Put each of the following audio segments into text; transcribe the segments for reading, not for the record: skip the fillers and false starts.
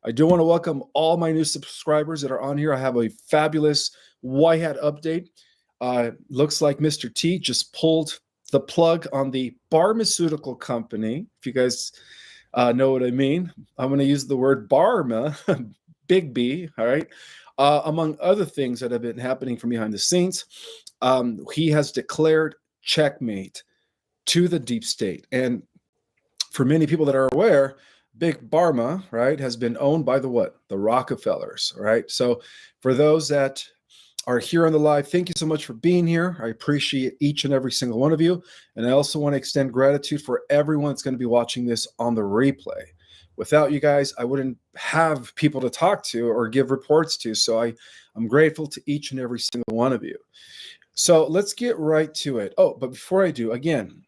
I do want to welcome all my new subscribers that are on here. I have a fabulous white hat update. Looks like Mr. T just pulled the plug on the pharmaceutical company. If you guys know what I mean, I'm going to use the word Barma, big B, all right? Among other things that have been happening from behind the scenes, he has declared checkmate to the deep state. And for many people that are aware, Big Pharma, right, has been owned by the what? The Rockefellers, right? So for those that are here on the live, thank you so much for being here. I appreciate each and every single one of you. And I also want to extend gratitude for everyone that's going to be watching this on the replay. Without you guys, I wouldn't have people to talk to or give reports to. So I'm grateful to each and every single one of you. So let's get right to it. Oh, but before I do, again,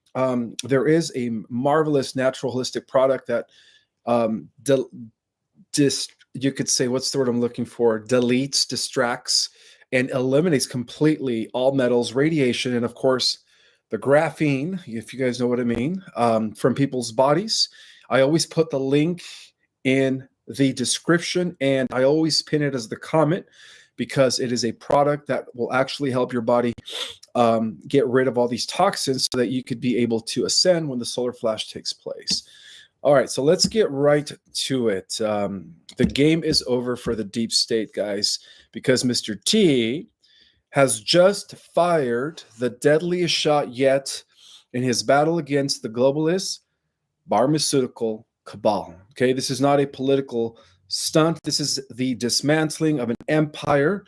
there is a marvelous natural holistic product that you could say, what's the word I'm looking for? Deletes, distracts, and eliminates completely all metals, radiation, and of course, the graphene, if you guys know what I mean, from people's bodies. I always put the link in the description, and I always pin it as the comment because it is a product that will actually help your body get rid of all these toxins so that you could be able to ascend when the solar flash takes place. All right, so let's get right to it. The game is over for the deep state, guys, because Mr. T has just fired the deadliest shot yet in his battle against the globalist pharmaceutical cabal. Okay, this is not a political stunt. This is the dismantling of an empire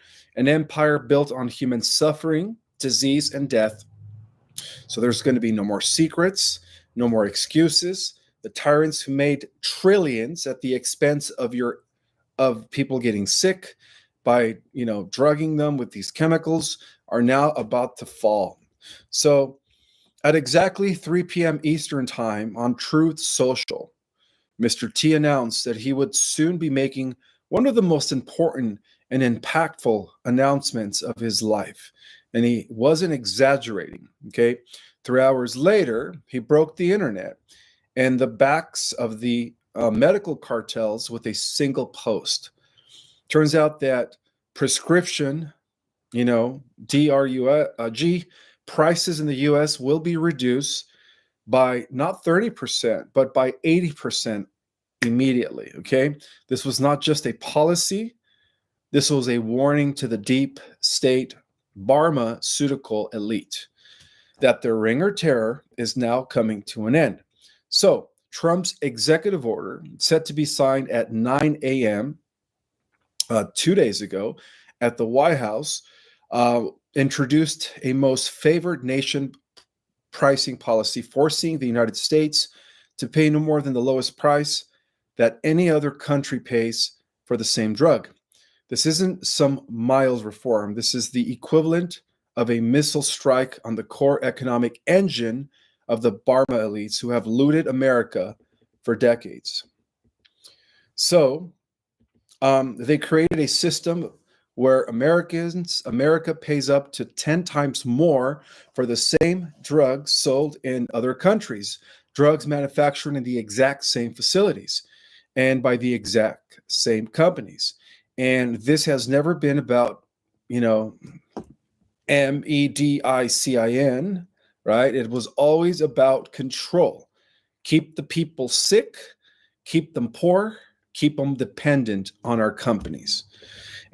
built on human suffering, disease, and death. So there's going to be no more secrets, no more excuses. The tyrants who made trillions at the expense of people getting sick by, drugging them with these chemicals are now about to fall. So at exactly 3 p.m. Eastern Time on Truth Social, Mr. T announced that he would soon be making one of the most important and impactful announcements of his life. And he wasn't exaggerating, okay? 3 hours later, he broke the internet and the backs of the medical cartels with a single post. Turns out that prescription, DRG, prices in the U.S. will be reduced by not 30%, but by 80% immediately, okay? This was not just a policy. This was a warning to the deep state pharmaceutical elite that their reign of terror is now coming to an end. So Trump's executive order, set to be signed at 9 a.m. 2 days ago at the White House, introduced a most favored nation pricing policy, forcing the United States to pay no more than the lowest price that any other country pays for the same drug. This isn't some mild reform. This is the equivalent of a missile strike on the core economic engine of the pharma elites who have looted America for decades. So they created a system where America pays up to 10 times more for the same drugs sold in other countries, drugs manufactured in the exact same facilities and by the exact same companies. And this has never been about, medicin, right? It was always about control. Keep the people sick, keep them poor, keep them dependent on our companies.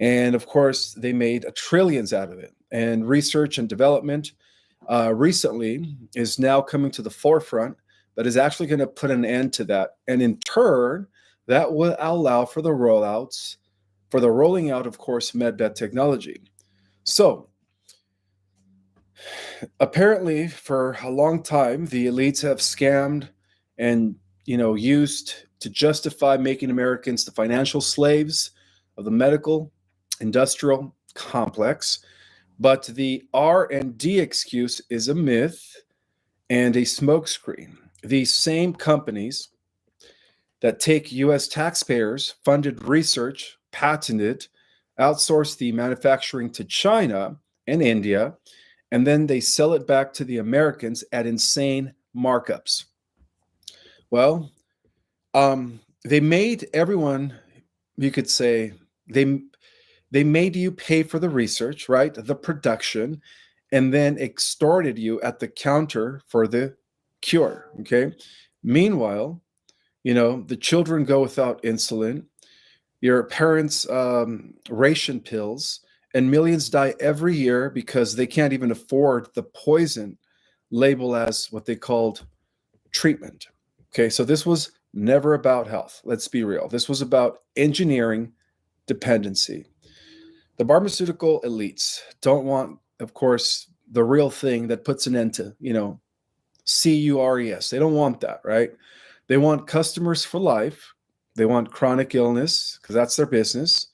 And of course, they made trillions out of it. And research and development recently is now coming to the forefront that is actually going to put an end to that. And in turn, that will allow for the rolling out, of course, medbed technology. So apparently, for a long time, the elites have scammed and used to justify making Americans the financial slaves of the medical industrial complex. But the R&D excuse is a myth and a smokescreen. These same companies that take U.S. taxpayers funded research, patented, outsource the manufacturing to China and India, and then they sell it back to the Americans at insane markups. Well, they made everyone you could say they they made you pay for the research, right? The production, and then extorted you at the counter for the cure. Okay. Meanwhile, the children go without insulin, your parents ration pills, and millions die every year because they can't even afford the poison labeled as what they called treatment. Okay, so this was never about health. Let's be real. This was about engineering dependency. The pharmaceutical elites don't want, of course, the real thing that puts an end to, CURES. They don't want that, right? They want customers for life. They want chronic illness because that's their business.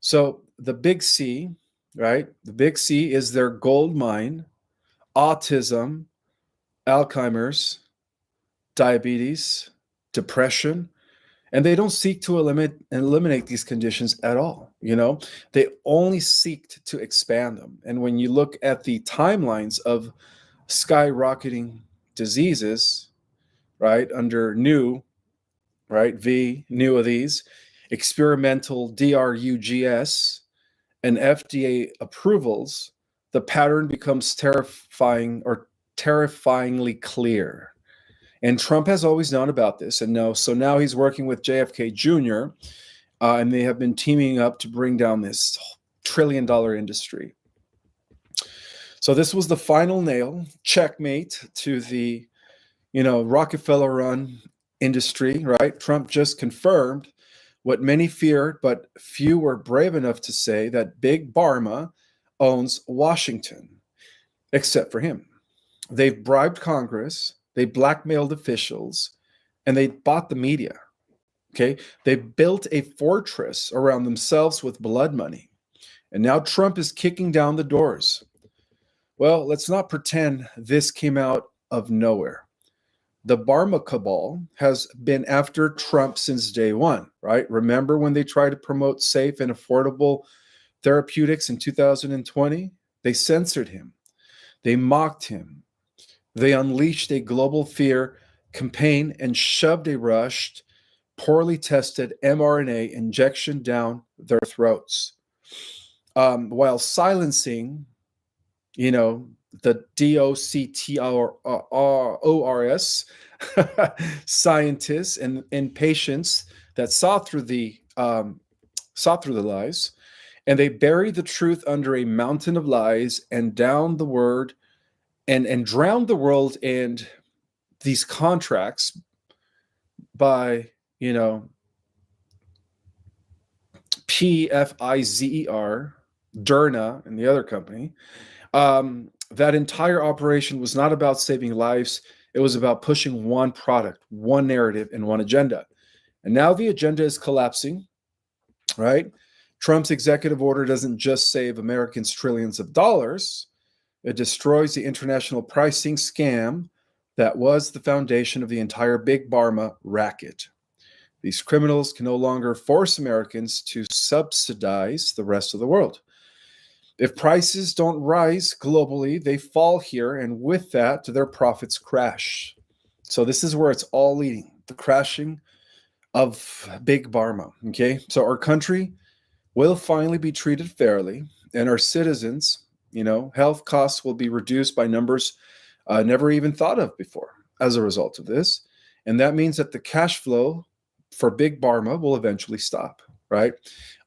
So the big C, right? The big C is their gold mine: autism, Alzheimer's, diabetes, depression, and they don't seek to eliminate these conditions at all. They only seek to expand them. And when you look at the timelines of skyrocketing diseases, right, under new, right, new of these, experimental drugs, and FDA approvals, the pattern becomes terrifyingly clear. And Trump has always known about this, so now he's working with JFK Jr., and they have been teaming up to bring down this trillion-dollar industry. So this was the final nail, checkmate to the, Rockefeller-run industry, right? Trump just confirmed what many feared, but few were brave enough to say, that Big Pharma owns Washington, except for him. They've bribed Congress, they blackmailed officials, and they bought the media. Okay? They built a fortress around themselves with blood money. And now Trump is kicking down the doors. Well, let's not pretend this came out of nowhere. The Pharma cabal has been after Trump since day one, right? Remember when they tried to promote safe and affordable therapeutics in 2020? They censored him. They mocked him. They unleashed a global fear campaign and shoved a rushed, poorly tested mRNA injection down their throats, while silencing, the DOCTORS scientists and patients that saw through the lies, and they buried the truth under a mountain of lies and down the word and drowned the world and these contracts by, Pfizer, Derna, and the other company. That entire operation was not about saving lives. It was about pushing one product, one narrative, and one agenda. And now the agenda is collapsing, right? Trump's executive order doesn't just save Americans trillions of dollars. It destroys the international pricing scam that was the foundation of the entire Big Pharma racket. These criminals can no longer force Americans to subsidize the rest of the world. If prices don't rise globally, they fall here, and with that, their profits crash. So this is where it's all leading, the crashing of Big Pharma, okay? So our country will finally be treated fairly, and our citizens, health costs will be reduced by numbers never even thought of before as a result of this. And that means that the cash flow for Big Pharma will eventually stop, right?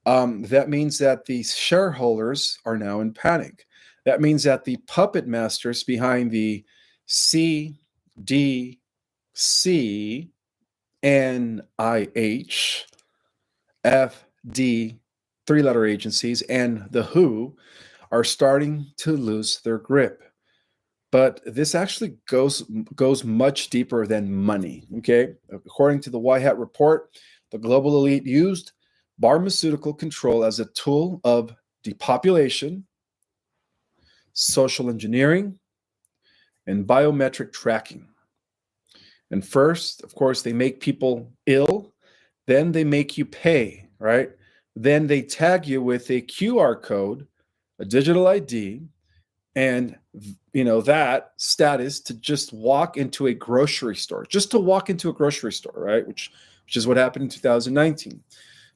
That means that the shareholders are now in panic. That means that the puppet masters behind the CDC, NIH, FD, three-letter agencies, and the WHO are starting to lose their grip. But this actually goes much deeper than money, okay? According to the White Hat report, the global elite used pharmaceutical control as a tool of depopulation, social engineering, and biometric tracking. And first, of course, they make people ill, then they make you pay, right? Then they tag you with a QR code, a digital ID, and that status to just walk into a grocery store, right? Which is what happened in 2019.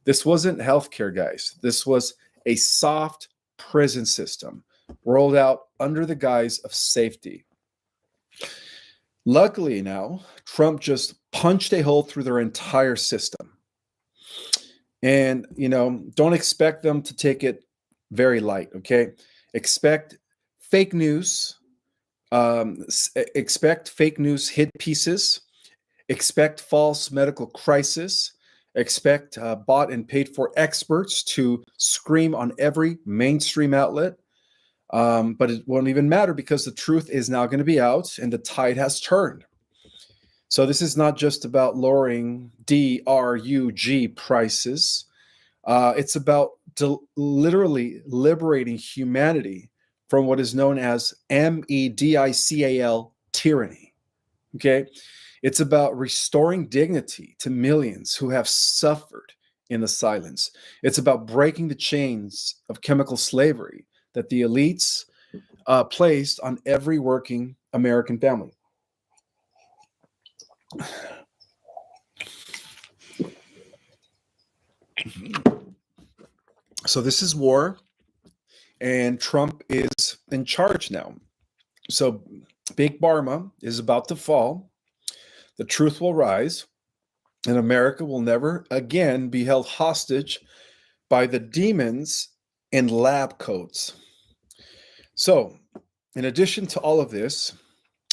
This wasn't healthcare, guys. This was a soft prison system rolled out under the guise of safety. Luckily now, Trump just punched a hole through their entire system. And, don't expect them to take it very light, okay? Expect fake news, expect fake news hit pieces, expect false medical crisis, expect bought and paid for experts to scream on every mainstream outlet. But it won't even matter because the truth is now going to be out and the tide has turned. So this is not just about lowering DRUG prices. It's about literally liberating humanity from what is known as MEDICAL tyranny. Okay? It's about restoring dignity to millions who have suffered in the silence. It's about breaking the chains of chemical slavery that the elites placed on every working American family. So this is war, and Trump is in charge now. So Big Pharma is about to fall. The truth will rise, and America will never again be held hostage by the demons in lab coats. So, in addition to all of this,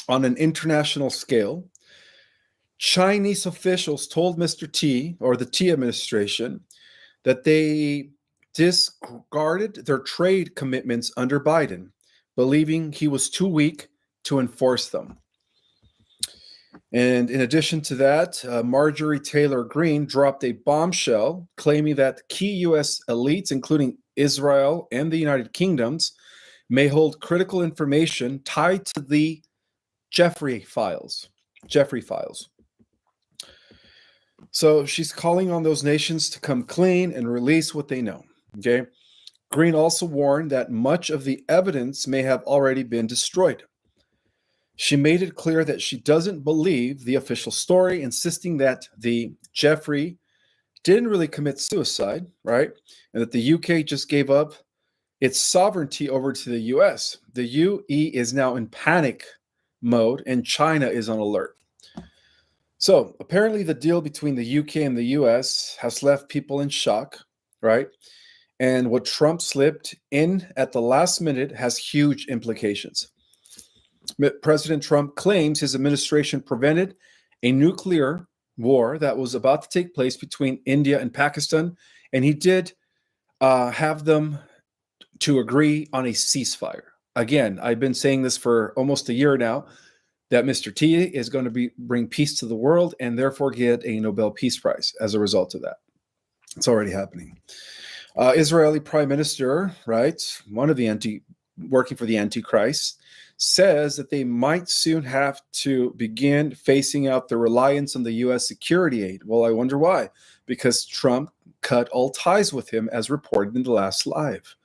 on an international scale, Chinese officials told Mr. T, or the T administration, that they discarded their trade commitments under Biden, believing he was too weak to enforce them. And in addition to that, Marjorie Taylor Greene dropped a bombshell claiming that key U.S. elites, including Israel and the United Kingdoms, may hold critical information tied to the Jeffrey files. So she's calling on those nations to come clean and release what they know. Okay. Greene also warned that much of the evidence may have already been destroyed. She made it clear that she doesn't believe the official story, insisting that the Jeffrey didn't really commit suicide, right? And that the UK just gave up its sovereignty over to the US. The UE is now in panic mode and China is on alert. So apparently the deal between the UK and the US has left people in shock, right? And what Trump slipped in at the last minute has huge implications. President Trump claims his administration prevented a nuclear war that was about to take place between India and Pakistan, and he did have them to agree on a ceasefire. Again, I've been saying this for almost a year now, that Mr. T is going to bring peace to the world and therefore get a Nobel Peace Prize as a result of that. It's already happening. Israeli Prime Minister, right, one of the working for the Antichrist, says that they might soon have to begin phasing out the reliance on the U.S. security aid. Well, I wonder why. Because Trump cut all ties with him, as reported in the last live.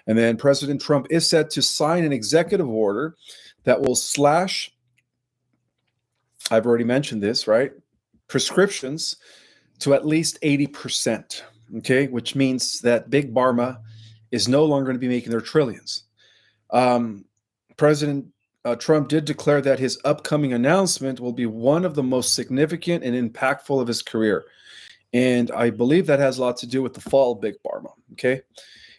And then President Trump is set to sign an executive order that will slash, I've already mentioned this, right, prescriptions to at least 80%, okay, which means that Big Pharma is no longer going to be making their trillions. President Trump did declare that his upcoming announcement will be one of the most significant and impactful of his career. And I believe that has a lot to do with the fall of Big Pharma, okay?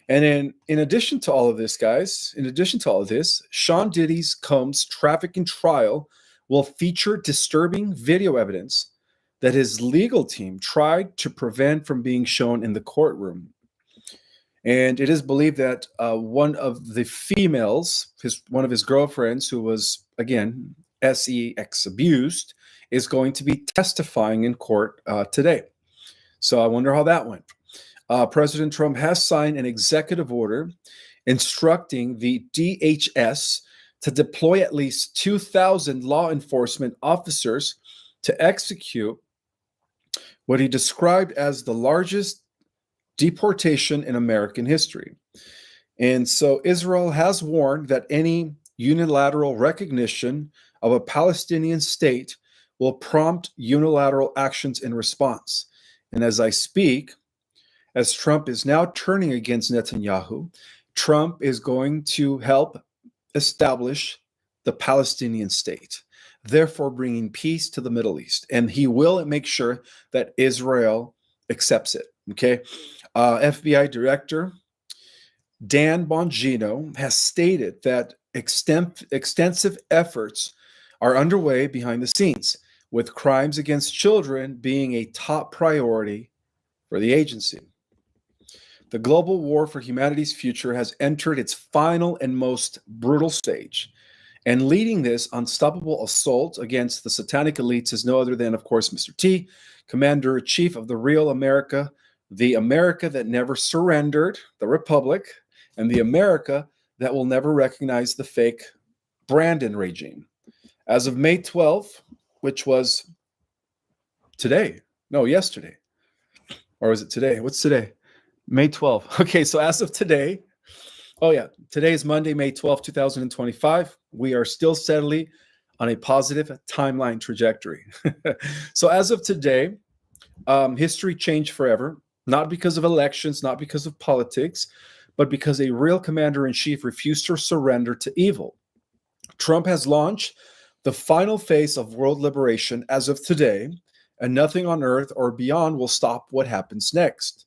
And in addition to all of this, guys, Sean Diddy's Combs trafficking trial will feature disturbing video evidence that his legal team tried to prevent from being shown in the courtroom. And it is believed that one of the females, one of his girlfriends, who was, again, sex abused, is going to be testifying in court today. So I wonder how that went. President Trump has signed an executive order instructing the DHS to deploy at least 2,000 law enforcement officers to execute what he described as the largest deportation in American history. And so Israel has warned that any unilateral recognition of a Palestinian state will prompt unilateral actions in response. And as I speak, as Trump is now turning against Netanyahu, Trump is going to help establish the Palestinian state, therefore bringing peace to the Middle East. And he will make sure that Israel accepts it. Okay. FBI Director Dan Bongino has stated that extensive efforts are underway behind the scenes, with crimes against children being a top priority for the agency. The global war for humanity's future has entered its final and most brutal stage. And leading this unstoppable assault against the satanic elites is no other than, of course, Mr. T, Commander-in-Chief of the real America, the America that never surrendered, the Republic, and the America that will never recognize the fake Brandon regime. As of May 12th, which was yesterday. Or is it today? What's today? May 12th. Okay, so as of today, today is Monday, May 12th, 2025. We are still steadily on a positive timeline trajectory. So as of today, history changed forever, not because of elections, not because of politics, but because a real commander-in-chief refused to surrender to evil. Trump has launched the final phase of world liberation as of today, and nothing on earth or beyond will stop what happens next.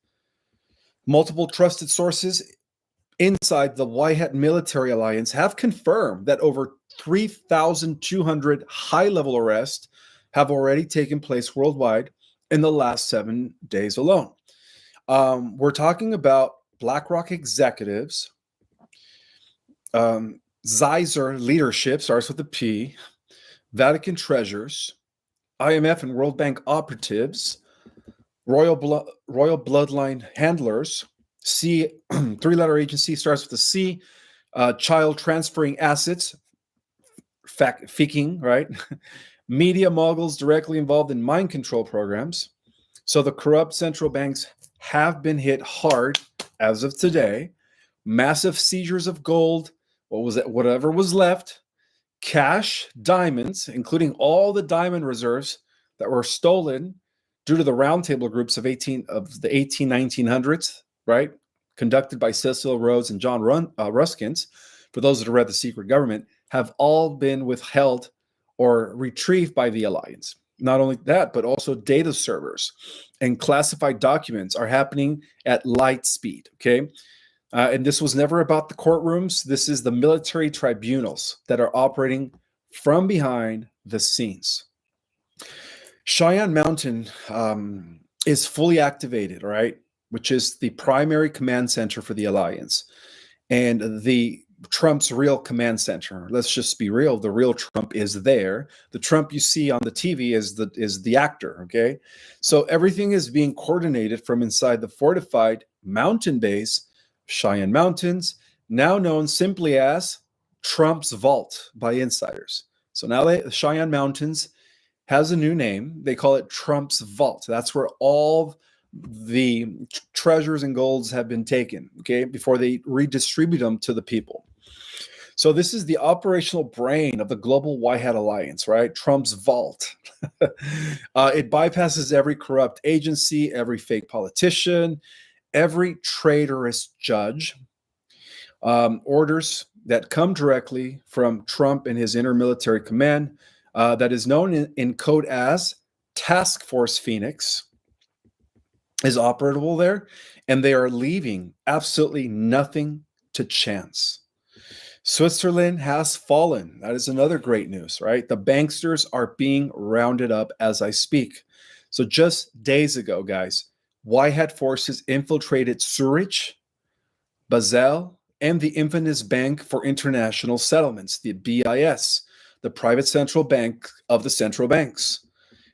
Multiple trusted sources inside the White Hat military alliance have confirmed that over 3,200 high-level arrests have already taken place worldwide in the last 7 days alone. We're talking about BlackRock executives, Zeiser leadership, starts with a P, Vatican treasurers, IMF and World Bank operatives, royal bloodline handlers, C, three-letter agency starts with a C, child transferring assets, faking, right? Media moguls directly involved in mind control programs. So the corrupt central banks have been hit hard as of today. Massive seizures of gold, whatever was left, cash, diamonds, including all the diamond reserves that were stolen due to the roundtable groups of the 1900s, right? Conducted by Cecil Rhodes and John Ruskins, for those that have read The Secret Government, have all been withheld or retrieved by the alliance. Not only that, but also data servers and classified documents are happening at light speed, okay? And this was never about the courtrooms. This is the military tribunals that are operating from behind the scenes. Cheyenne Mountain is fully activated, right? Which is the primary command center for the alliance. And the Trump's real command center. Let's just be real. The real Trump is there. The Trump you see on the TV is the actor, okay? So everything is being coordinated from inside the fortified mountain base, Cheyenne Mountains, now known simply as Trump's Vault by insiders. So now the Cheyenne Mountains has a new name. They call it Trump's Vault. That's where all the treasures and golds have been taken, okay, before they redistribute them to the people. So this is the operational brain of the global White Hat Alliance, right? Trump's Vault. It bypasses every corrupt agency, every fake politician, every traitorous judge. Orders that come directly from Trump and his inner military command that is known in code as Task Force Phoenix is operable there, and they are leaving absolutely nothing to chance. Switzerland has fallen. That is another great news, right? The banksters are being rounded up as I speak. So just days ago, guys, White Hat forces infiltrated Zurich, Basel, and the infamous Bank for International Settlements, the BIS, the private central bank of the central banks.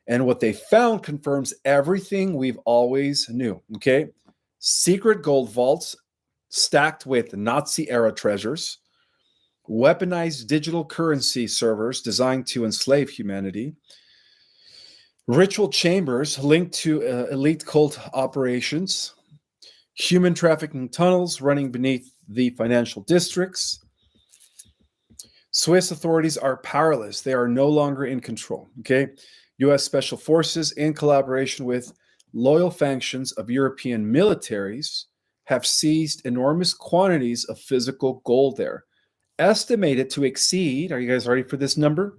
And what they found confirms everything we've always knew, okay? Secret gold vaults stacked with Nazi-era treasures, weaponized digital currency servers designed to enslave humanity, ritual chambers linked to elite cult operations, human trafficking tunnels running beneath the financial districts. Swiss authorities are powerless. They are no longer in control, okay? U.S. Special Forces, in collaboration with loyal factions of European militaries have seized enormous quantities of physical gold there, estimated to exceed, are you guys ready for this number?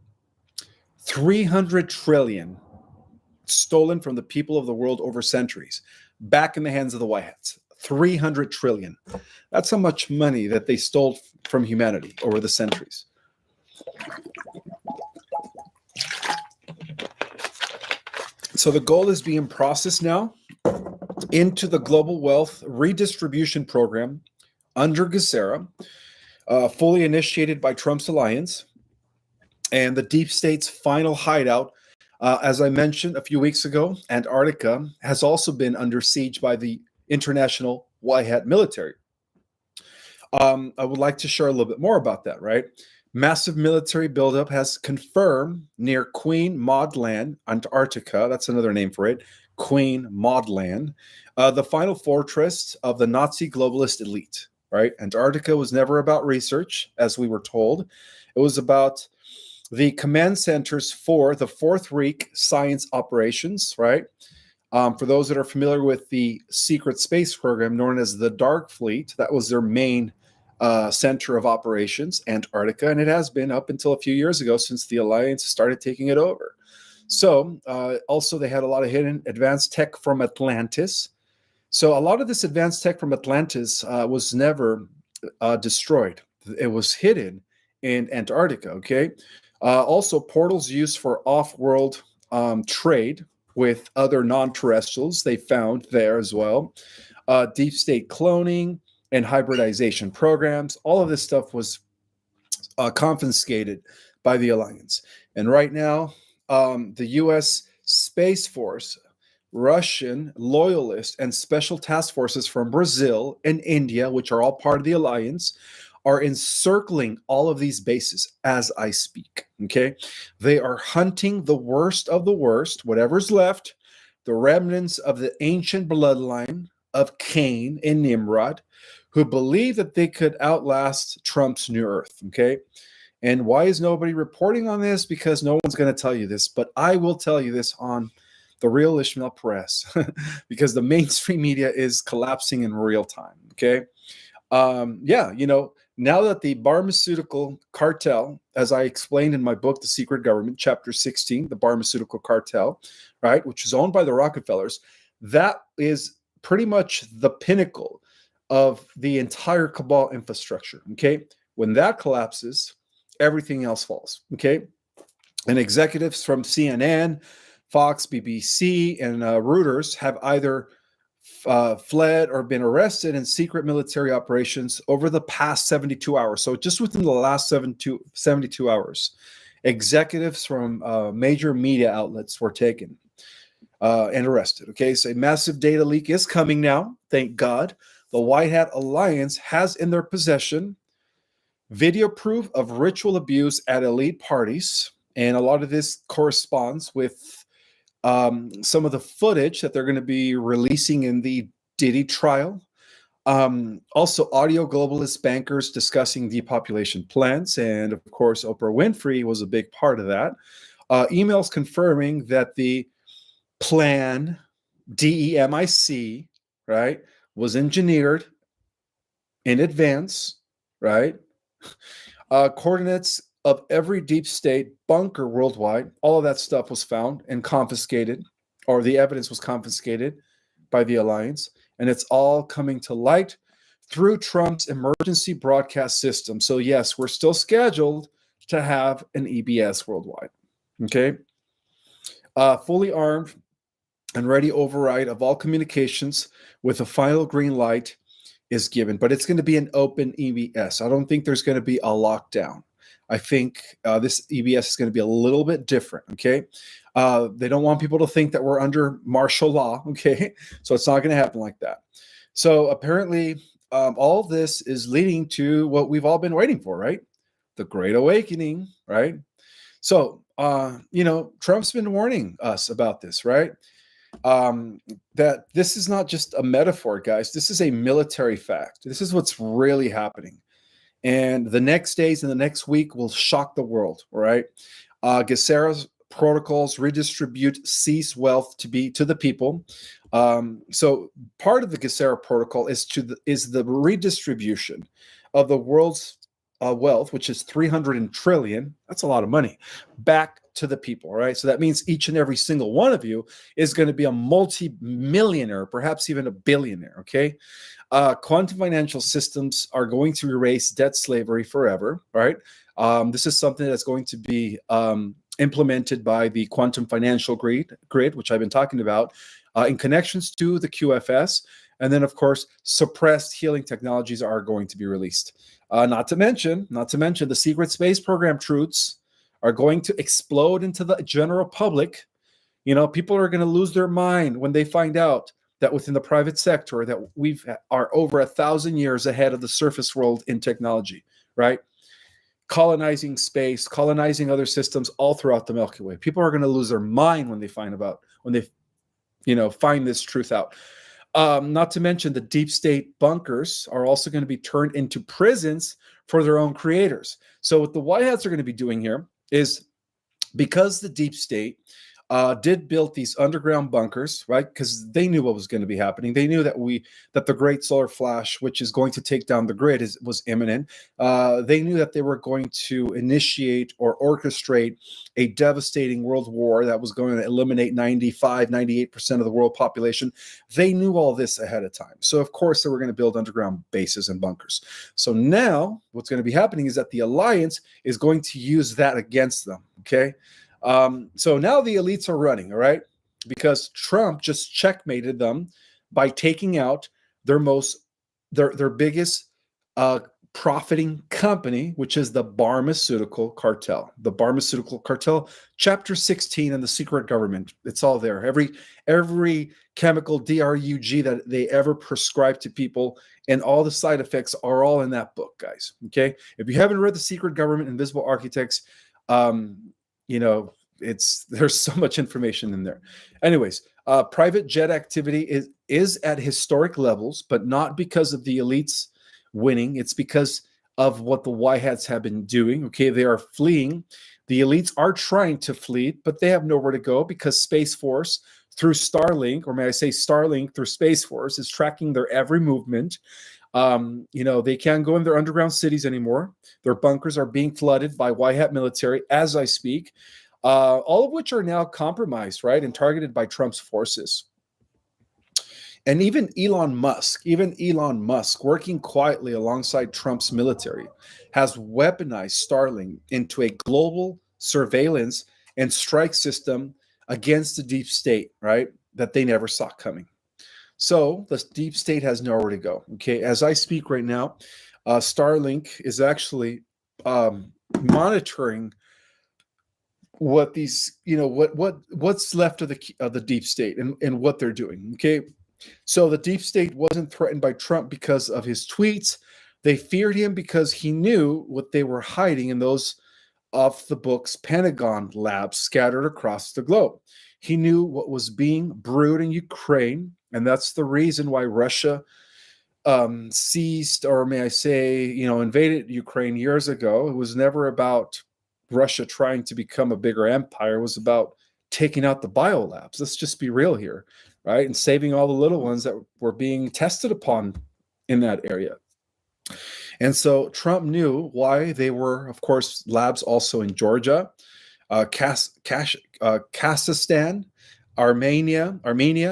300 trillion stolen from the people of the world over centuries, back in the hands of the White Hats. 300 trillion. That's how much money that they stole from humanity over the centuries. So the gold is being processed now into the global wealth redistribution program under GESARA, fully initiated by Trump's alliance, and the deep state's final hideout. As I mentioned a few weeks ago, Antarctica has also been under siege by the international white hat military. I would like to share a little bit more about that, right? Massive military buildup has confirmed near Queen Maud Land, Antarctica, that's another name for it, Queen Maud Land, the final fortress of the Nazi globalist elite, right? Antarctica was never about research, as we were told. It was about the command centers for the Fourth Reich science operations, right? For those that are familiar with the secret space program known as the Dark Fleet, that was their main center of operations, Antarctica, and it has been up until a few years ago since the Alliance started taking it over. So also they had a lot of hidden advanced tech from Atlantis. So a lot of this advanced tech from Atlantis was never destroyed. It was hidden in Antarctica, okay? Also, portals used for off-world trade with other non-terrestrials they found there as well. Deep state cloning and hybridization programs. All of this stuff was confiscated by the Alliance. And right now, the U.S. Space Force, Russian loyalists, and special task forces from Brazil and India, which are all part of the Alliance, are encircling all of these bases as I speak, okay? They are hunting the worst of the worst, whatever's left, the remnants of the ancient bloodline of Cain and Nimrod, who believe that they could outlast Trump's new earth, okay? And why is nobody reporting on this? Because no one's going to tell you this, but I will tell you this on the real Ismael Perez, because the mainstream media is collapsing in real time, okay? Yeah, you know, now that the pharmaceutical cartel, as I explained in my book, The Secret Government, chapter 16, the pharmaceutical cartel, right, which is owned by the Rockefellers, that is pretty much the pinnacle of the entire cabal infrastructure, okay? When that collapses, everything else falls, okay? And executives from CNN, Fox, BBC, and Reuters have either fled or been arrested in secret military operations over the past 72 hours. So just within the last 72 hours, executives from major media outlets were taken and arrested. Okay, so a massive data leak is coming now. Thank God. The White Hat Alliance has in their possession video proof of ritual abuse at elite parties. And a lot of this corresponds with some of the footage that they're going to be releasing in the Diddy trial. Also, audio globalist bankers discussing depopulation plans. And of course, Oprah Winfrey was a big part of that. Emails confirming that the plan, DEMIC, right, was engineered in advance, right? Coordinates of every deep state bunker worldwide, all of that stuff was found and confiscated, or the evidence was confiscated by the Alliance, and it's all coming to light through Trump's emergency broadcast system. So yes, we're still scheduled to have an EBS worldwide, okay? Fully armed and ready override of all communications with a final green light is given, but it's going to be an open EBS. I don't think there's going to be a lockdown. I think this EBS is going to be a little bit different, okay? They don't want people to think that we're under martial law, okay? So it's not going to happen like that. So apparently all this is leading to what we've all been waiting for, right? The Great Awakening, right? So, you know, Trump's been warning us about this, right? That this is not just a metaphor, guys. This is a military fact. This is what's really happening. And the next days and the next week will shock the world, all right? GESARA's protocols redistribute cease wealth to the people. So part of the Gesera protocol is the redistribution of the world's wealth, which is 300 trillion. That's a lot of money, back to the people, right? So that means each and every single one of you is going to be a multi-millionaire, perhaps even a billionaire. Okay, quantum financial systems are going to erase debt slavery forever, right? This is something that's going to be implemented by the quantum financial grid, which I've been talking about, in connections to the QFS. And then, of course, suppressed healing technologies are going to be released. Not to mention, the secret space program truths are going to explode into the general public. You know, people are going to lose their mind when they find out that within the private sector that we are over 1,000 years ahead of the surface world in technology, right? Colonizing space, colonizing other systems all throughout the Milky Way. People are going to lose their mind when they find this truth out. Not to mention the deep state bunkers are also going to be turned into prisons for their own creators. So what the White Hats are going to be doing here is, because the deep state did build these underground bunkers, right? Because they knew what was going to be happening. They knew that the great solar flash, which is going to take down the grid, was imminent. They knew that they were going to initiate or orchestrate a devastating world war that was going to eliminate 98% of the world population. They knew all this ahead of time. So, of course, they were going to build underground bases and bunkers. So now what's going to be happening is that the Alliance is going to use that against them, okay? So now the elites are running, all right, because Trump just checkmated them by taking out their biggest profiting company, which is the pharmaceutical cartel. The pharmaceutical cartel, Chapter 16 in the secret government. It's all there. Every chemical drug that they ever prescribe to people, and all the side effects are all in that book, guys. Okay, if you haven't read The Secret Government, Invisible Architects, there's so much information in there. Anyways, private jet activity is at historic levels, but not because of the elites winning. It's because of what the White Hats have been doing. Okay, they are fleeing. The elites are trying to flee, but they have nowhere to go because Space Force through Starlink, or may I say Starlink through Space Force, is tracking their every movement. They can't go in their underground cities anymore. Their bunkers are being flooded by White Hat military as I speak, all of which are now compromised, right, and targeted by Trump's forces. And even Elon Musk, working quietly alongside Trump's military, has weaponized Starlink into a global surveillance and strike system against the deep state, right, that they never saw coming. So the deep state has nowhere to go. Okay, as I speak right now, Starlink is actually monitoring what these, what's left of the deep state and what they're doing. Okay, so the deep state wasn't threatened by Trump because of his tweets. They feared him because he knew what they were hiding in those off the books Pentagon labs scattered across the globe. He knew what was being brewed in Ukraine, and that's the reason why Russia seized, or may I say, invaded Ukraine years ago. It was never about Russia trying to become a bigger empire. It was about taking out the biolabs. Let's just be real here, right? And saving all the little ones that were being tested upon in that area. And so Trump knew why they were, of course, labs also in Georgia, Kazakhstan, Armenia,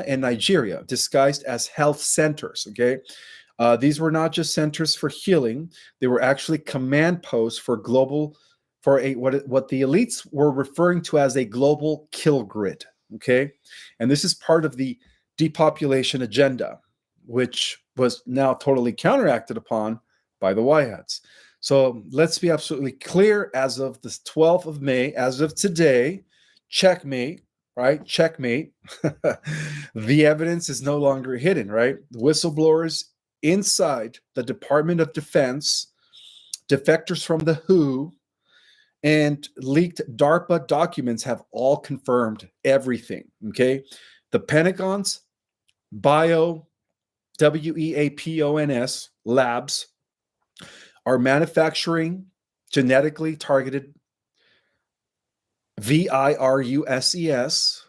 and Nigeria, disguised as health centers. Okay, these were not just centers for healing; they were actually command posts for what the elites were referring to as a global kill grid. Okay, and this is part of the depopulation agenda, which was now totally counteracted upon by the White Hats. So let's be absolutely clear, as of the 12th of May, as of today, checkmate, right? Checkmate. The evidence is no longer hidden, right? The whistleblowers inside the Department of Defense, defectors from the WHO, and leaked DARPA documents have all confirmed everything, okay? The Pentagon's WEAPONS labs are manufacturing genetically targeted VIRUSES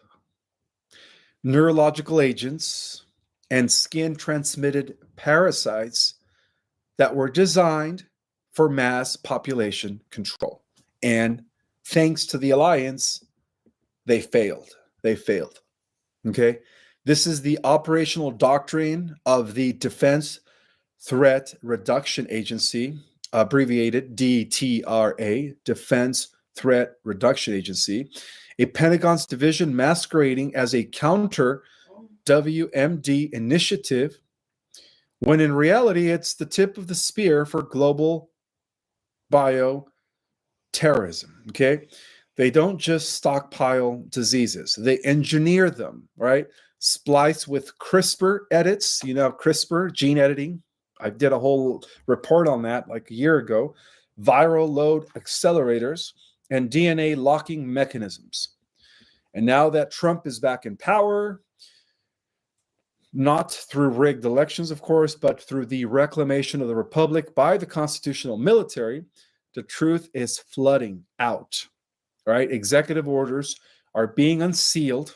neurological agents, and skin-transmitted parasites that were designed for mass population control. And thanks to the alliance, they failed. They failed. Okay? This is the operational doctrine of the Defense Threat Reduction Agency, abbreviated DTRA, Defense Threat Reduction Agency, a Pentagon's division masquerading as a counter WMD initiative, when in reality it's the tip of the spear for global bioterrorism. Okay? They don't just stockpile diseases, they engineer them, right? Splice with CRISPR edits, CRISPR, gene editing. I did a whole report on that like a year ago. Viral load accelerators and DNA locking mechanisms. And now that Trump is back in power, not through rigged elections, of course, but through the reclamation of the republic by the constitutional military, the truth is flooding out. Right? Executive orders are being unsealed.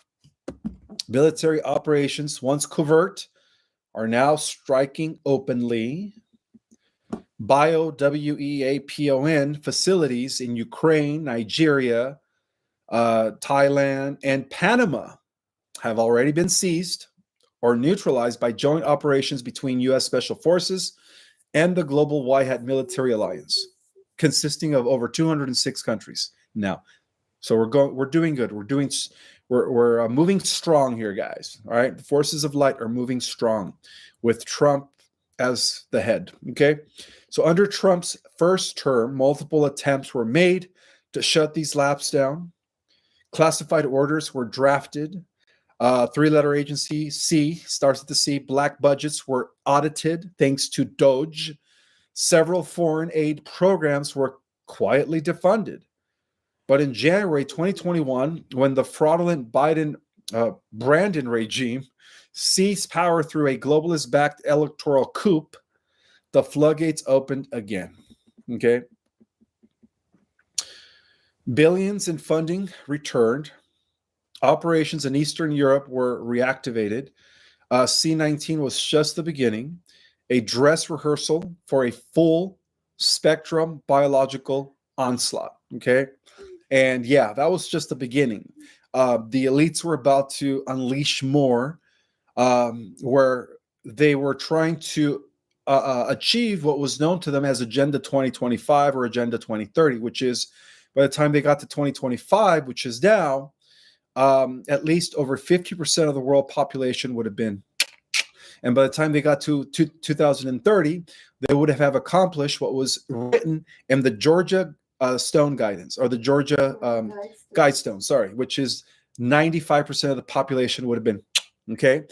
Military operations, once covert, are now striking openly. WEAPON facilities in Ukraine, Nigeria, Thailand, and Panama have already been seized or neutralized by joint operations between U.S. Special Forces and the Global White Hat Military Alliance, consisting of over 206 countries now. So we're doing good. We're moving strong here, guys. All right, the forces of light are moving strong, with Trump as the head. Okay, so under Trump's first term, multiple attempts were made to shut these labs down. Classified orders were drafted. Three-letter agency C starts at the C. Black budgets were audited thanks to Doge. Several foreign aid programs were quietly defunded. But in January 2021, when the fraudulent Biden-Brandon regime seized power through a globalist-backed electoral coup, the floodgates opened again. Okay? Billions in funding returned. Operations in Eastern Europe were reactivated. C-19 was just the beginning, a dress rehearsal for a full spectrum biological onslaught. Okay? And yeah, that was just the beginning. The elites were about to unleash more, where they were trying to achieve what was known to them as Agenda 2025 or Agenda 2030, which is by the time they got to 2025, which is now, at least over 50% of the world population would have been. And by the time they got to 2030, they would have accomplished what was written in the Georgia Stone Guidance, or the Georgia Guidestone, which is 95% of the population would have been. Okay.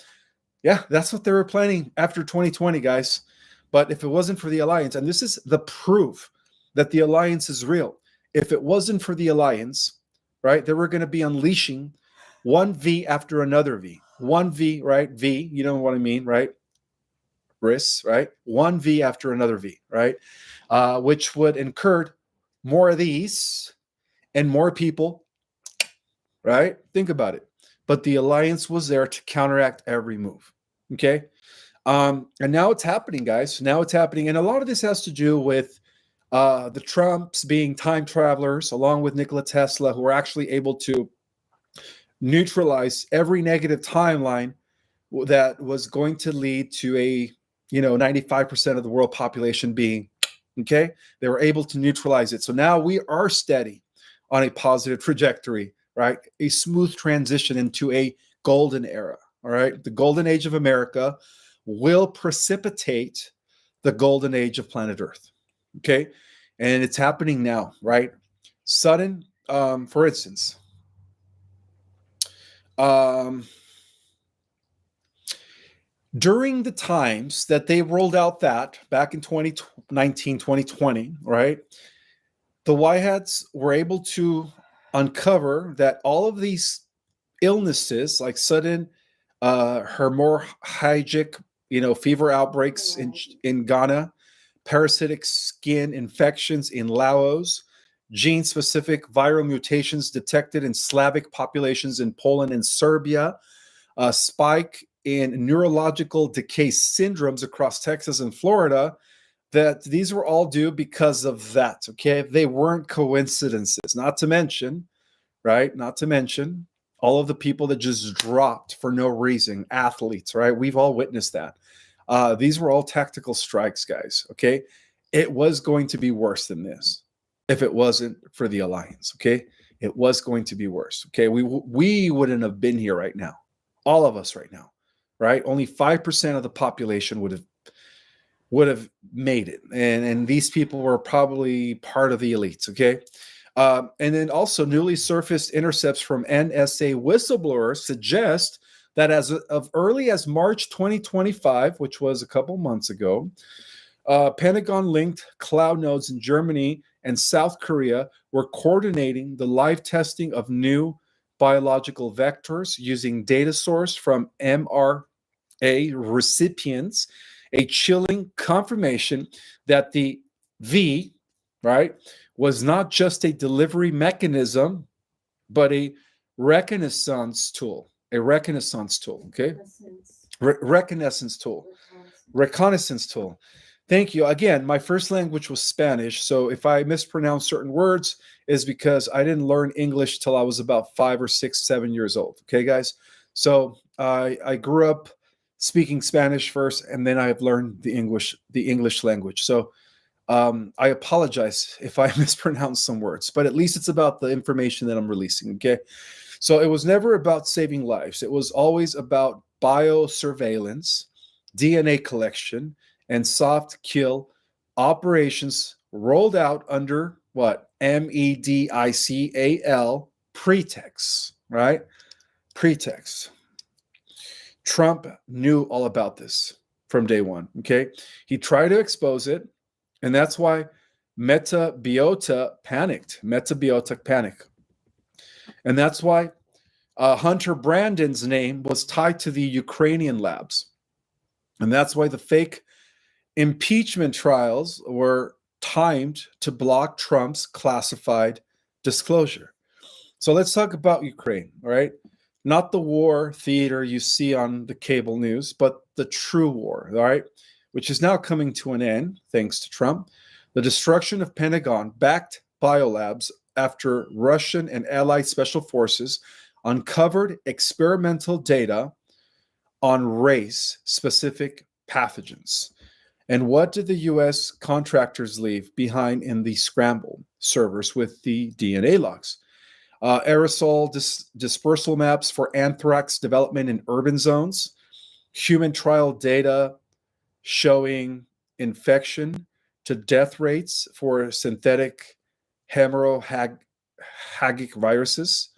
Yeah, that's what they were planning after 2020, guys. But if it wasn't for the alliance, and this is the proof that the alliance is real. If it wasn't for the alliance, right, they were going to be unleashing one V after another V. One V, right? V, you know what I mean, right? Risks, right? One V after another V, right? Which would incur more of these and more people, right? Think about it. But the alliance was there to counteract every move. Okay. And now it's happening, guys. Now it's happening. And a lot of this has to do with the Trumps being time travelers, along with Nikola Tesla, who were actually able to neutralize every negative timeline that was going to lead to a 95% of the world population being okay. They were able to neutralize it. So now we are steady on a positive trajectory, right? A smooth transition into a golden era. All right. The golden age of America will precipitate the golden age of planet Earth. Okay. And it's happening now, right? Sudden, for instance, during the times that they rolled out that back in 2019, 2020, right? The White Hats were able to uncover that all of these illnesses, like sudden hemorrhagic, fever outbreaks in Ghana, parasitic skin infections in Laos, gene-specific viral mutations detected in Slavic populations in Poland and Serbia, a spike in neurological decay syndromes across Texas and Florida, that these were all due because of that, okay? They weren't coincidences, not to mention, right? Not to mention all of the people that just dropped for no reason, athletes, right? We've all witnessed that. These were all tactical strikes, guys, okay? It was going to be worse than this if it wasn't for the alliance, okay? It was going to be worse, okay? We wouldn't have been here right now, all of us right now, right? Only 5% of the population would have made it, and these people were probably part of the elites, okay? And then also newly surfaced intercepts from NSA whistleblowers suggest that as of early as March 2025, which was a couple months ago, Pentagon-linked cloud nodes in Germany and South Korea were coordinating the live testing of new biological vectors using data source from mRNA recipients, a chilling confirmation that the V, right, was not just a delivery mechanism, but a reconnaissance tool. A reconnaissance tool, okay? Reconnaissance tool. Reconnaissance tool. Thank you. Again, my first language was Spanish, so if I mispronounce certain words, is because I didn't learn English till I was about 5 or 6, 7 years old. Okay, guys? So I grew up speaking Spanish first, and then I have learned the English language. So I apologize if I mispronounce some words, but at least it's about the information that I'm releasing. Okay, so it was never about saving lives. It was always about biosurveillance, DNA collection, and soft kill operations rolled out under what? MEDICAL pretext, right? Pretext. Trump knew all about this from day one, okay? He tried to expose it, and that's why Metabiota panicked. Metabiota panic. And that's why Hunter Brandon's name was tied to the Ukrainian labs. And that's why the fake impeachment trials were timed to block Trump's classified disclosure. So let's talk about Ukraine, all right? Not the war theater you see on the cable news, but the true war, all right? Which is now coming to an end, thanks to Trump. The destruction of Pentagon-backed biolabs after Russian and allied special forces uncovered experimental data on race-specific pathogens. And what did the U.S. contractors leave behind in the scramble servers with the DNA logs? Aerosol dispersal maps for anthrax development in urban zones, human trial data showing infection to death rates for synthetic hemorrhagic viruses.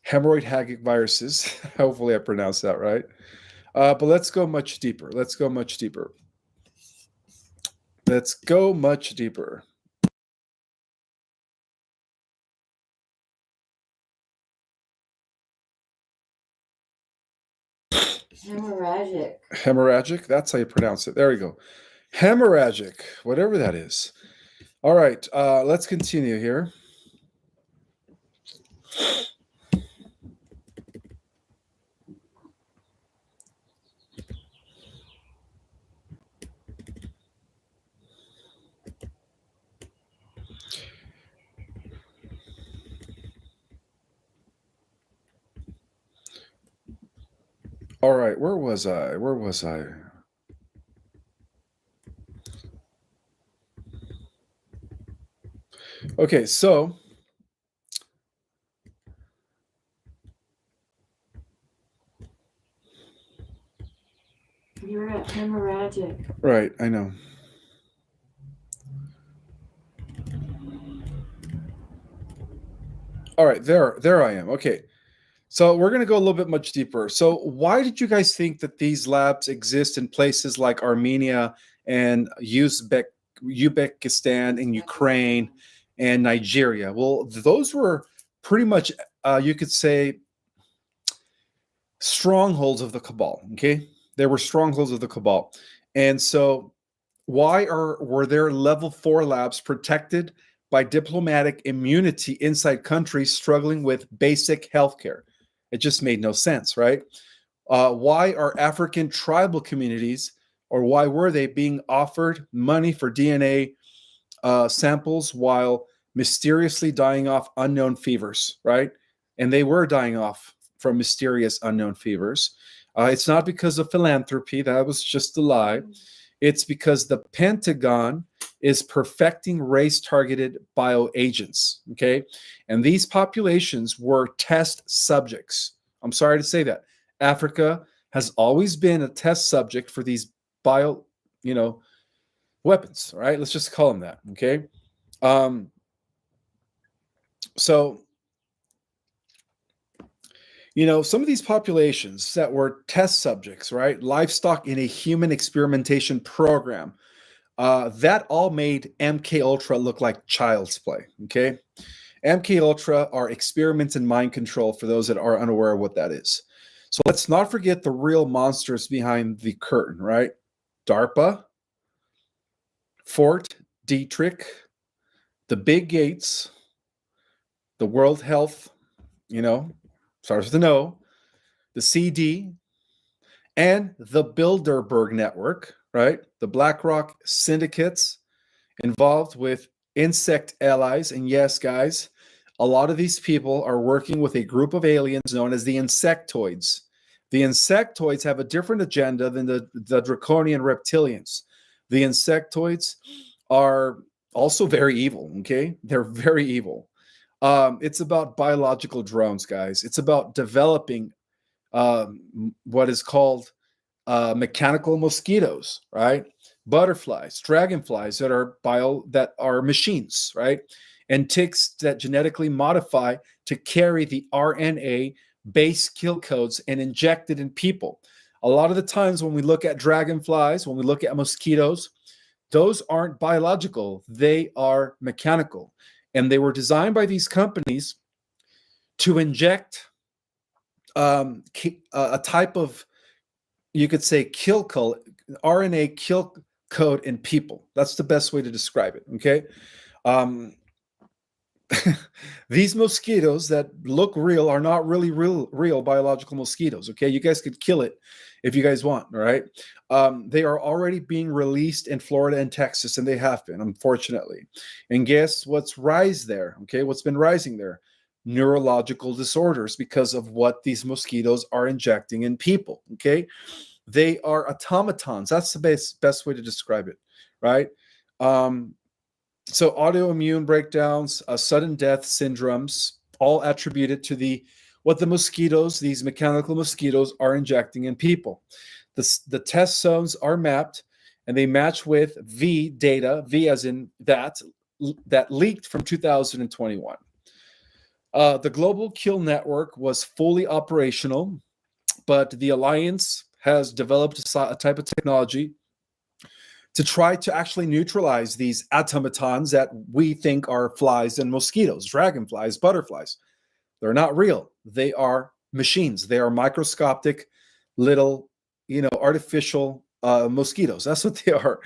Hemorrhoid hagic viruses. Hopefully I pronounced that right. But let's go much deeper. Let's go much deeper. Hemorrhagic. That's how you pronounce it. There we go. Hemorrhagic, whatever that is. All right. Let's continue here. All right, where was I? Okay, so you're at hemorrhagic. Right, I know. All right, there I am. Okay. So we're going to go a little bit much deeper. So why did you guys think that these labs exist in places like Armenia and Uzbekistan and Ukraine and Nigeria? Well, those were pretty much, you could say, strongholds of the cabal, okay? They were strongholds of the cabal. And so were there level 4 labs protected by diplomatic immunity inside countries struggling with basic healthcare? It just made no sense, right? Why are African tribal communities, or why were they being offered money for DNA samples while mysteriously dying off unknown fevers, right? And they were dying off from mysterious unknown fevers. It's not because of philanthropy. That was just a lie. It's because the Pentagon is perfecting race-targeted bioagents, okay? And these populations were test subjects. I'm sorry to say that. Africa has always been a test subject for these bio, weapons, right? Let's just call them that, okay? So, some of these populations that were test subjects, right? Livestock in a human experimentation program, that all made MK Ultra look like child's play, okay? MK Ultra are experiments in mind control for those that are unaware of what that is. So let's not forget the real monsters behind the curtain, right? DARPA, Fort Detrick, the Big Gates, the World Health, starts with an O, the CD, and the Bilderberg Network, right? The BlackRock syndicates involved with insect allies. And yes, guys, a lot of these people are working with a group of aliens known as the insectoids. The insectoids have a different agenda than the draconian reptilians. The insectoids are also very evil, okay? They're very evil. It's about biological drones, guys. It's about developing what is called mechanical mosquitoes, right? Butterflies, dragonflies that are machines, right? And ticks that genetically modify to carry the RNA base kill codes and inject it in people. A lot of the times when we look at dragonflies, when we look at mosquitoes, those aren't biological, they are mechanical. And they were designed by these companies to inject a type of, you could say, kill code, RNA kill code in people. That's the best way to describe it, okay? These mosquitoes that look real are not really real biological mosquitoes, okay? You guys could kill it if you guys want, all right? They are already being released in Florida and Texas, and they have been, unfortunately. And guess what's rise there, okay? What's been rising there? Neurological disorders because of what these mosquitoes are injecting in people, okay? They are automatons. That's the best way to describe it, right? So autoimmune breakdowns, sudden death syndromes, all attributed to what the mosquitoes, these mechanical mosquitoes, are injecting in people. The test zones are mapped, and they match with V data, V as in that leaked from 2021. The Global Kill Network was fully operational, but the Alliance has developed a type of technology to try to actually neutralize these automatons that we think are flies and mosquitoes, dragonflies, butterflies. They're not real. They are machines. They are microscopic little, artificial mosquitoes. That's what they are.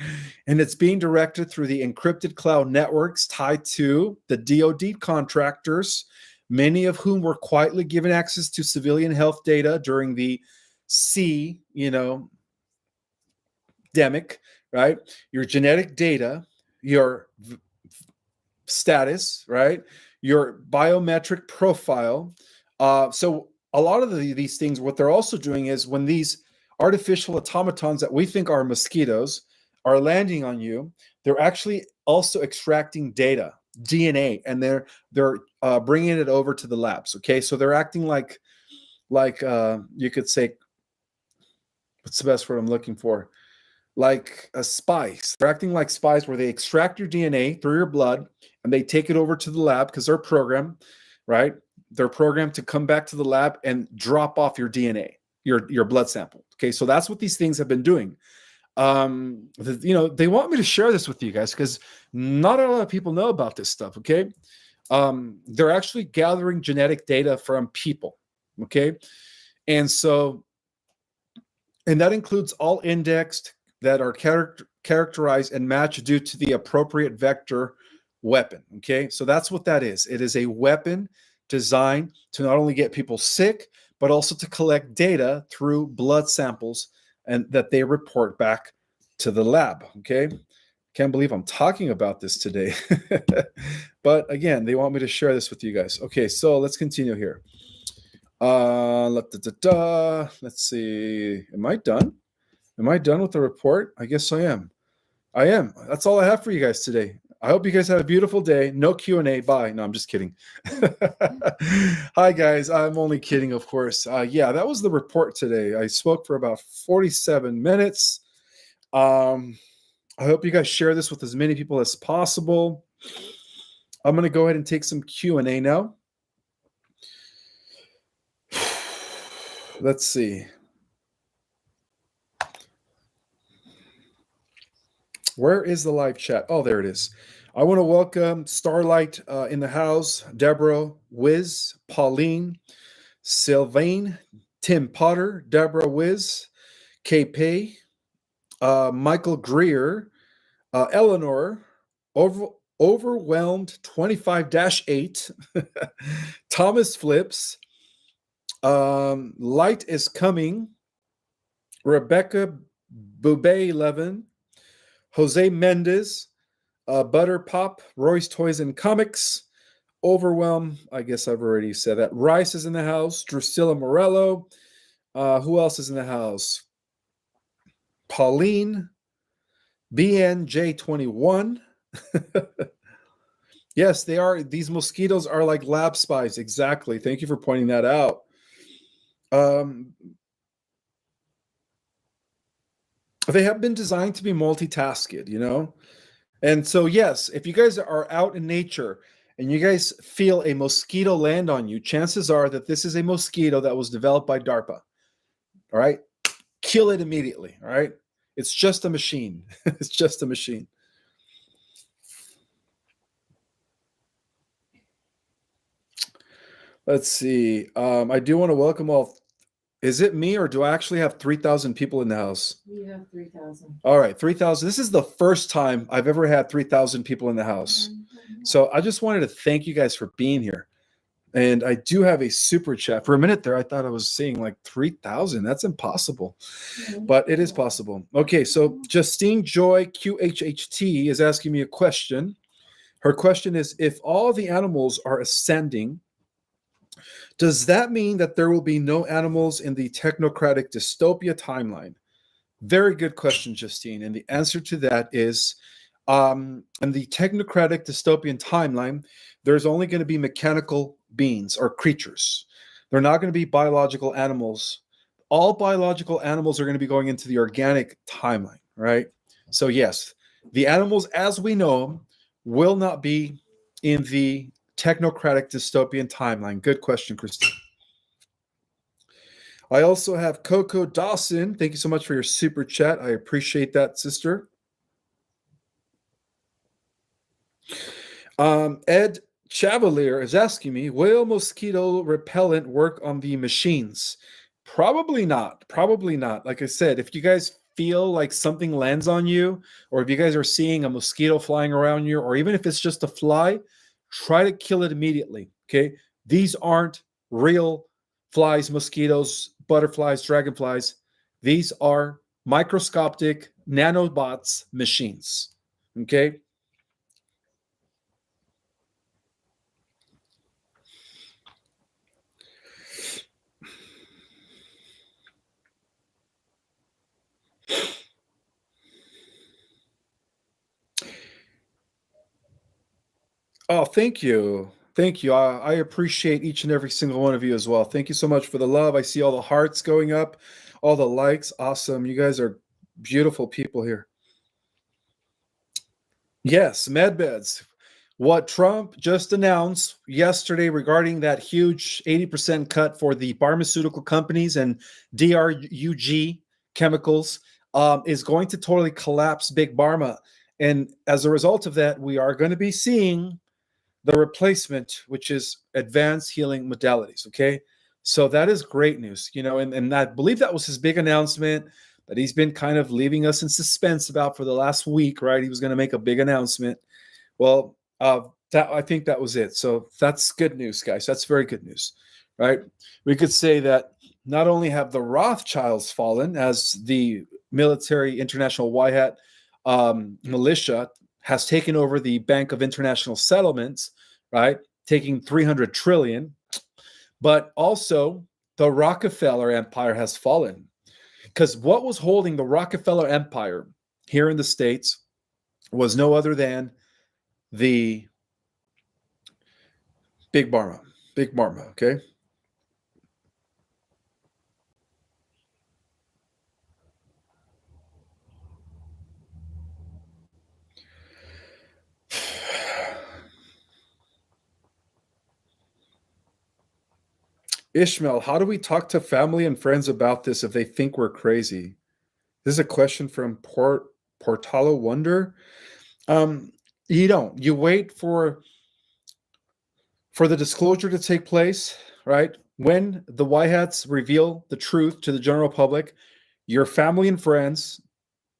And it's being directed through the encrypted cloud networks tied to the DoD contractors, many of whom were quietly given access to civilian health data during the demic, right? Your genetic data, your status, right? Your biometric profile. So a lot of these things, what they're also doing is when these artificial automatons that we think are mosquitoes are landing on you, they're actually also extracting data, DNA, and they're bringing it over to the labs. Okay, so they're acting like you could say, what's the best word I'm looking for? Like a spice. They're acting like spies where they extract your DNA through your blood and they take it over to the lab because they're programmed, right? They're programmed to come back to the lab and drop off your DNA, your blood sample. Okay, so that's what these things have been doing. They want me to share this with you guys because not a lot of people know about this stuff. Okay, they're actually gathering genetic data from people. Okay, and that includes all indexed that are characterized and matched due to the appropriate vector weapon. Okay, so that's what that is. It is a weapon designed to not only get people sick, but also to collect data through blood samples and that they report back to the lab. Okay. Can't believe I'm talking about this today. But again, they want me to share this with you guys. Okay, so let's continue here. Let's see. Am I done? Am I done with the report? I guess I am. I am. That's all I have for you guys today. I hope you guys have a beautiful day. No Q&A. Bye. No, I'm just kidding. Hi, guys. I'm only kidding, of course. Yeah, that was the report today. I spoke for about 47 minutes. I hope you guys share this with as many people as possible. I'm going to go ahead and take some Q&A now. Let's see. Where is the live chat? Oh, there it is. I want to welcome Starlight in the house, Deborah, Wiz, Pauline, Sylvain, Tim Potter, Deborah Wiz, KP, Michael Greer, Eleanor, Overwhelmed 25-8, Thomas Flips, Light is Coming, Rebecca Boubet 11, Jose Mendez, Butter Pop, Roy's Toys and Comics, Overwhelm, I guess I've already said that. Rice is in the house, Drusilla Morello. Who else is in the house? Pauline, BNJ21. Yes, they are. These mosquitoes are like lab spies. Exactly. Thank you for pointing that out. They have been designed to be multitasked, you know? And so, yes, if you guys are out in nature and you guys feel a mosquito land on you, chances are that this is a mosquito that was developed by DARPA. All right? Kill it immediately. All right? It's just a machine. It's just a machine. Let's see. I do want to welcome all. Is it me or do I actually have 3,000 people in the house? You have 3,000. All right, 3,000. This is the first time I've ever had 3,000 people in the house. So I just wanted to thank you guys for being here. And I do have a super chat. For a minute there, I thought I was seeing like 3,000. That's impossible. But it is possible. Okay, so Justine Joy QHHT is asking me a question. Her question is, if all the animals are ascending, does that mean that there will be no animals in the technocratic dystopia timeline? Very good question, Justine. And the answer to that is, in the technocratic dystopian timeline, there's only going to be mechanical beings or creatures. They're not going to be biological animals. All biological animals are going to be going into the organic timeline, right? So yes, the animals as we know them will not be in the technocratic dystopian timeline. Good question, Christine. I also have Coco Dawson. Thank you so much for your super chat. I appreciate that, sister. Ed Chavalier is asking me, will mosquito repellent work on the machines? Probably not. Probably not. Like I said, if you guys feel like something lands on you, or if you guys are seeing a mosquito flying around you, or even if it's just a fly, try to kill it immediately. Okay. These aren't real flies, mosquitoes, butterflies, dragonflies. These are microscopic nanobots machines. Okay. Oh, thank you. Thank you. I appreciate each and every single one of you as well. Thank you so much for the love. I see all the hearts going up, all the likes. Awesome. You guys are beautiful people here. Yes, medbeds. What Trump just announced yesterday regarding that huge 80% cut for the pharmaceutical companies and DRUG chemicals is going to totally collapse Big Pharma. And as a result of that, we are going to be seeing the replacement, which is advanced healing modalities. Okay. So that is great news, you know, and I believe that was his big announcement that he's been kind of leaving us in suspense about for the last week, right? He was going to make a big announcement. Well, I think that was it. So that's good news, guys. That's very good news. right? We could say that not only have the Rothschilds fallen, as the military international white hat militia has taken over the Bank of International Settlements, right? Taking 300 trillion, but also the Rockefeller Empire has fallen. Because what was holding the Rockefeller Empire here in the States was no other than the Big Pharma. Big Pharma, okay? Ishmael, how do we talk to family and friends about this if they think we're crazy? This is a question from Portalo Wonder. Um, you don't. You wait for the disclosure to take place, right? When the White Hats reveal the truth to the general public, your family and friends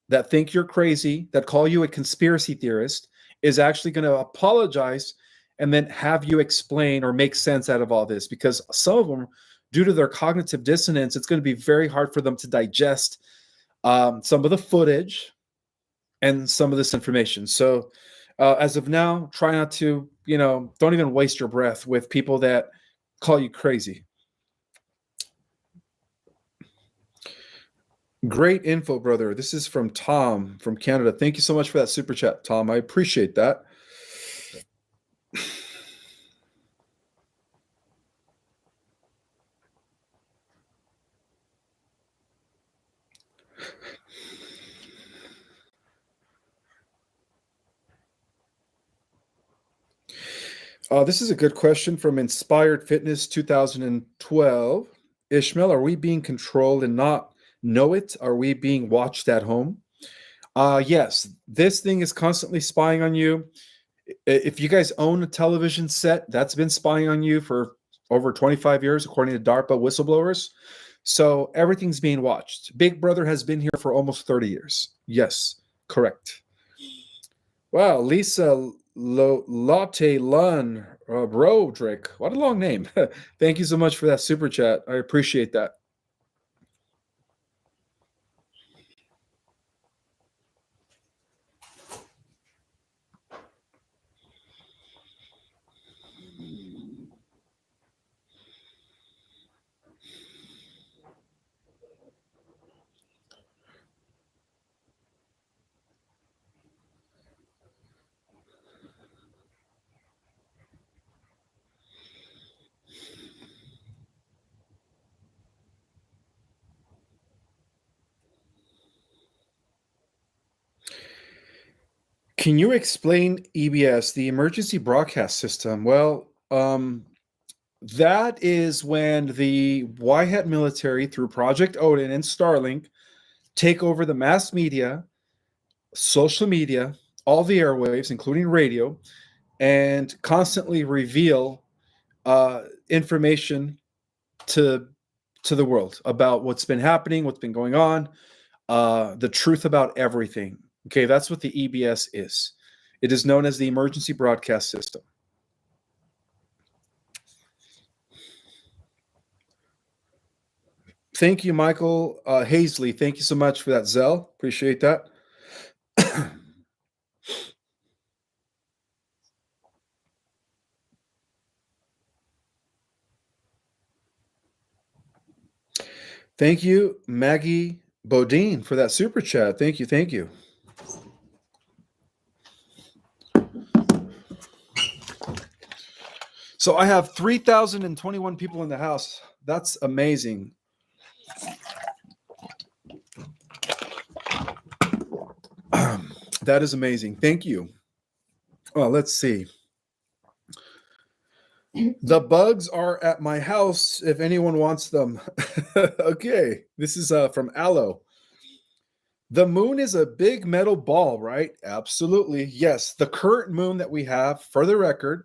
that think you're crazy, that call you a conspiracy theorist, is actually going to apologize and then have you explain or make sense out of all this. Because some of them, due to their cognitive dissonance, it's going to be very hard for them to digest some of the footage and some of this information. So, as of now, try not to, don't even waste your breath with people that call you crazy. Great info, brother. This is from Tom from Canada. Thank you so much for that super chat, Tom. I appreciate that. This is a good question from Inspired Fitness 2012. Ishmael, are we being controlled and not know it? Are we being watched at home? Yes, this thing is constantly spying on you. If you guys own a television set, that's been spying on you for over 25 years, according to DARPA whistleblowers. So everything's being watched. Big Brother has been here for almost 30 years. Yes, correct. Wow, Lisa Latte Lun Broderick. What a long name. Thank you so much for that super chat. I appreciate that. Can you explain EBS, the emergency broadcast system? Well, that is when the White Hat military, through Project Odin and Starlink, take over the mass media, social media, all the airwaves, including radio, and constantly reveal information to the world about what's been happening, what's been going on, the truth about everything. Okay, that's what the EBS is. It is known as the Emergency Broadcast System. Thank you, Michael Hazley. Thank you so much for that, Zell. Appreciate that. Thank you, Maggie Bodine, for that super chat. Thank you. Thank you. So I have 3,021 people in the house. That's amazing. That is amazing. Thank you. Well, let's see. The bugs are at my house if anyone wants them. Okay. This is from Aloe. The moon is a big metal ball, right? Absolutely. Yes. The current moon that we have, for the record,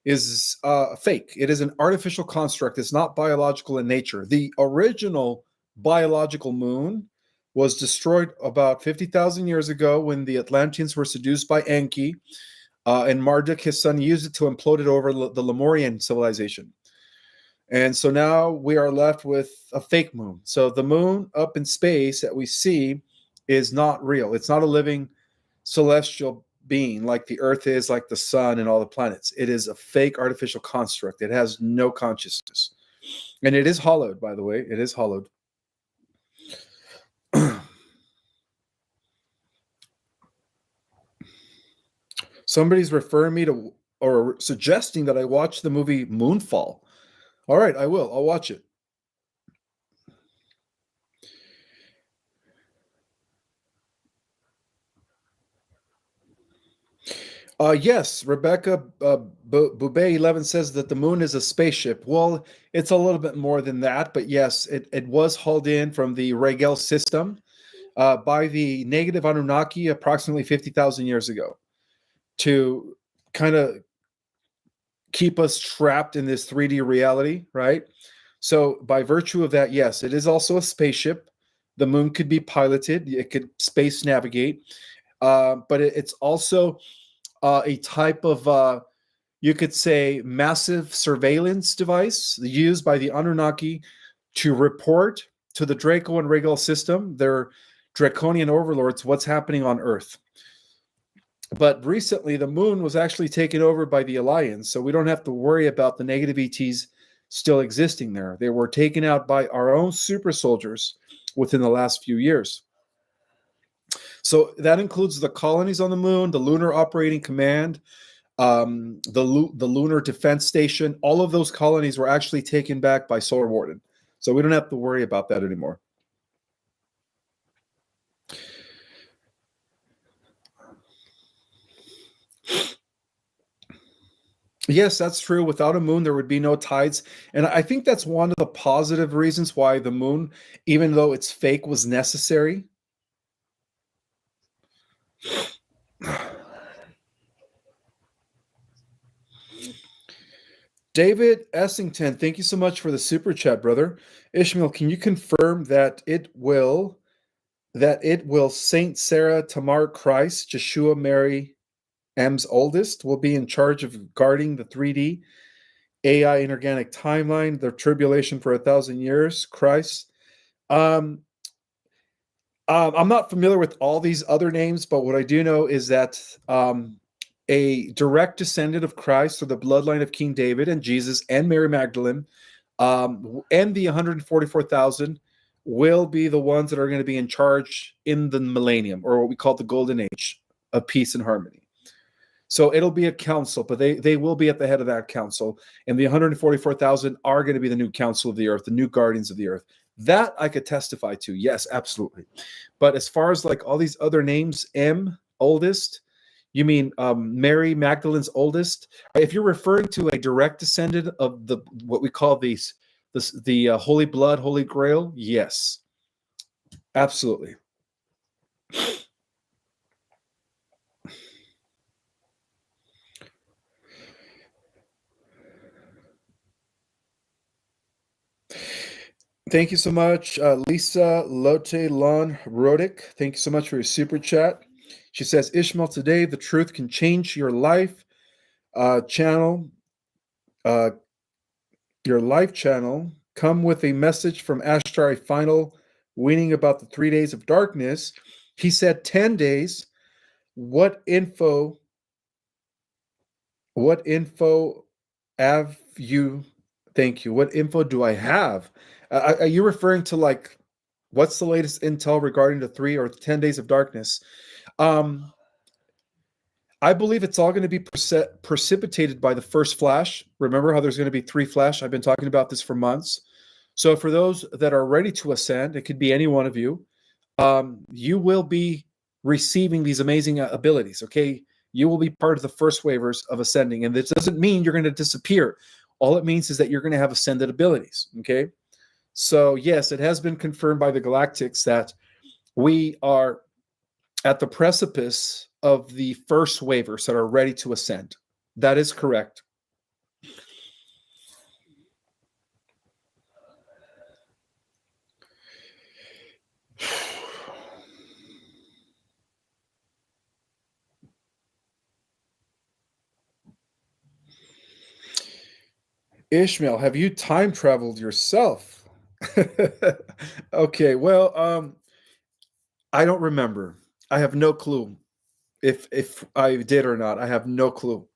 is fake. It is an artificial construct. It's not biological in nature. The original biological moon was destroyed about 50,000 years ago when the Atlanteans were seduced by Enki, and Marduk, his son, used it to implode it over the Lemurian civilization. And so now we are left with a fake moon. So the moon up in space that we see is not real. It's not a living celestial being like the Earth is, like the sun and all the planets. It is a fake artificial construct. It has no consciousness. And it is hollowed, by the way. It is hollowed. Somebody's referring me to or suggesting that I watch the movie Moonfall. All right, I will. I'll watch it. Yes, Rebecca Boubet 11 says that the moon is a spaceship. Well, it's a little bit more than that, but yes, it was hauled in from the Rigel system by the negative Anunnaki approximately 50,000 years ago to kind of keep us trapped in this 3D reality, right? So, by virtue of that, yes, it is also a spaceship. The moon could be piloted, it could space navigate, but it's also a type of, you could say, massive surveillance device used by the Anunnaki to report to the Draco and Regal system, their draconian overlords, what's happening on Earth. But recently, the moon was actually taken over by the Alliance, so we don't have to worry about the negative ETs still existing there. They were taken out by our own super soldiers within the last few years. So that includes the colonies on the moon, the Lunar Operating Command, the Lunar Defense Station. All of those colonies were actually taken back by Solar Warden. So we don't have to worry about that anymore. Yes, that's true. Without a moon, there would be no tides. And I think that's one of the positive reasons why the moon, even though it's fake, was necessary. David Essington, thank you so much for the super chat, brother. Ishmael, can you confirm that it will Saint Sarah Tamar Christ, Joshua Mary M's oldest, will be in charge of guarding the 3D AI inorganic timeline, the tribulation for 1,000 years, Christ. Um, I'm not familiar with all these other names, but what I do know is that a direct descendant of Christ, or the bloodline of King David and Jesus and Mary Magdalene, and the 144,000 will be the ones that are going to be in charge in the millennium, or what we call the golden age of peace and harmony. So it'll be a council, but they will be at the head of that council. And the 144,000 are going to be the new council of the earth, the new guardians of the earth. That I could testify to. Yes, absolutely. But as far as like all these other names, M, oldest, you mean Mary Magdalene's oldest? If you're referring to a direct descendant of the what we call the Holy Blood, Holy Grail, yes, absolutely. Thank you so much, Lisa Lotte Lon Rodick. Thank you so much for your super chat. She says, Ishmael, today the truth can change your life. Channel, uh, your life channel, come with a message from Ashtar, a final weaning about the 3 days of darkness. He said 10 days. What info? What info have you? Thank you. What info do I have? Are you referring to like what's the latest intel regarding the 3 or 10 days of darkness? Um, I believe it's all going to be precipitated by the first flash. Remember how there's going to be three flash? I've been talking about this for months. So for those that are ready to ascend, it could be any one of you. You will be receiving these amazing abilities. Okay, you will be part of the first waivers of ascending, and this doesn't mean you're going to disappear. All it means is that you're going to have ascended abilities. Okay, so yes, it has been confirmed by the Galactics that we are at the precipice of the first waivers that are ready to ascend. That is correct. Ishmael, have you time traveled yourself? Okay, well, I don't remember. I have no clue if I did or not. I have no clue.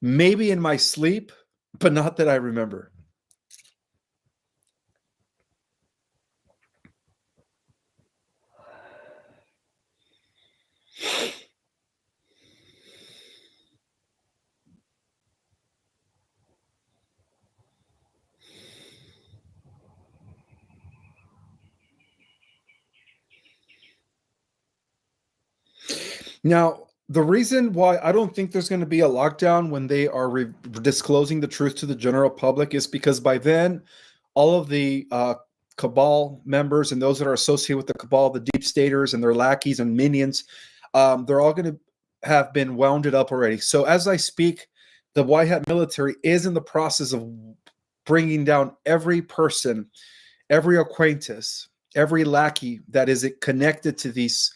Maybe in my sleep, but not that I remember. Now, the reason why I don't think there's going to be a lockdown when they are disclosing the truth to the general public is because by then, all of the cabal members and those that are associated with the cabal, the deep staters and their lackeys and minions, they're all going to have been wounded up already. So as I speak, the white hat military is in the process of bringing down every person, every acquaintance, every lackey that is connected to these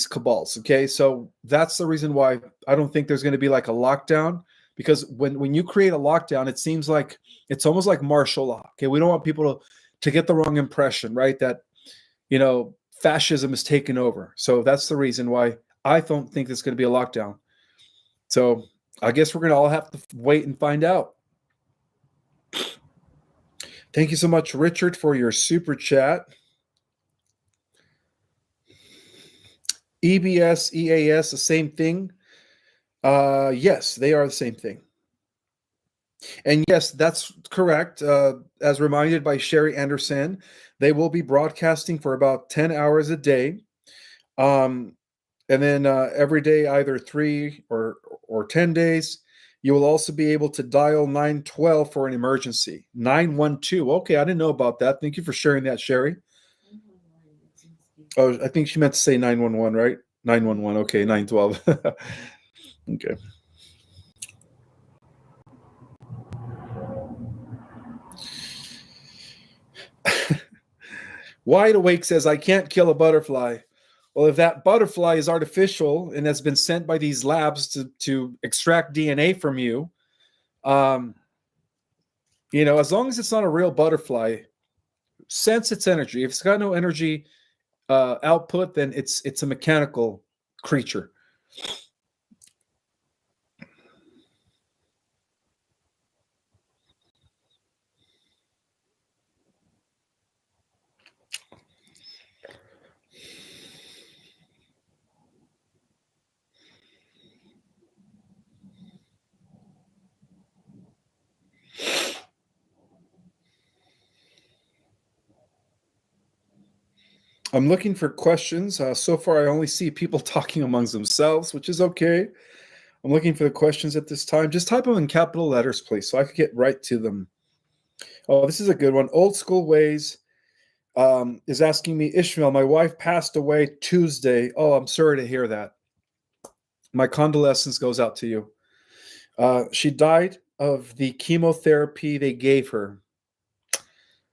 cabals. Okay, so that's the reason why I don't think there's going to be like a lockdown, because when you create a lockdown, it seems like it's almost like martial law. Okay, we don't want people to get the wrong impression, right? That fascism is taken over. So that's the reason why I don't think there's going to be a lockdown. So I guess we're going to all have to wait and find out. Thank you so much, Richard, for your super chat. EBS, EAS, the same thing. Yes, they are the same thing. And yes, that's correct. As reminded by Sherry Anderson, they will be broadcasting for about 10 hours a day. And then every day, either 3 or 10 days, you will also be able to dial 912 for an emergency. 912. Okay, I didn't know about that. Thank you for sharing that, Sherry. Oh, I think she meant to say 911, right? 911. Okay, 912. Okay. Wide Awake says, I can't kill a butterfly. Well, if that butterfly is artificial and has been sent by these labs to extract DNA from you, um, as long as it's not a real butterfly, sense its energy. If it's got no energy output, then it's a mechanical creature. I'm looking for questions. So far, I only see people talking amongst themselves, which is okay. I'm looking for the questions at this time. Just type them in capital letters, please, so I could get right to them. Oh, this is a good one. Old School Ways is asking me, Ishmael, my wife passed away Tuesday. Oh, I'm sorry to hear that. My condolences goes out to you. She died of the chemotherapy they gave her.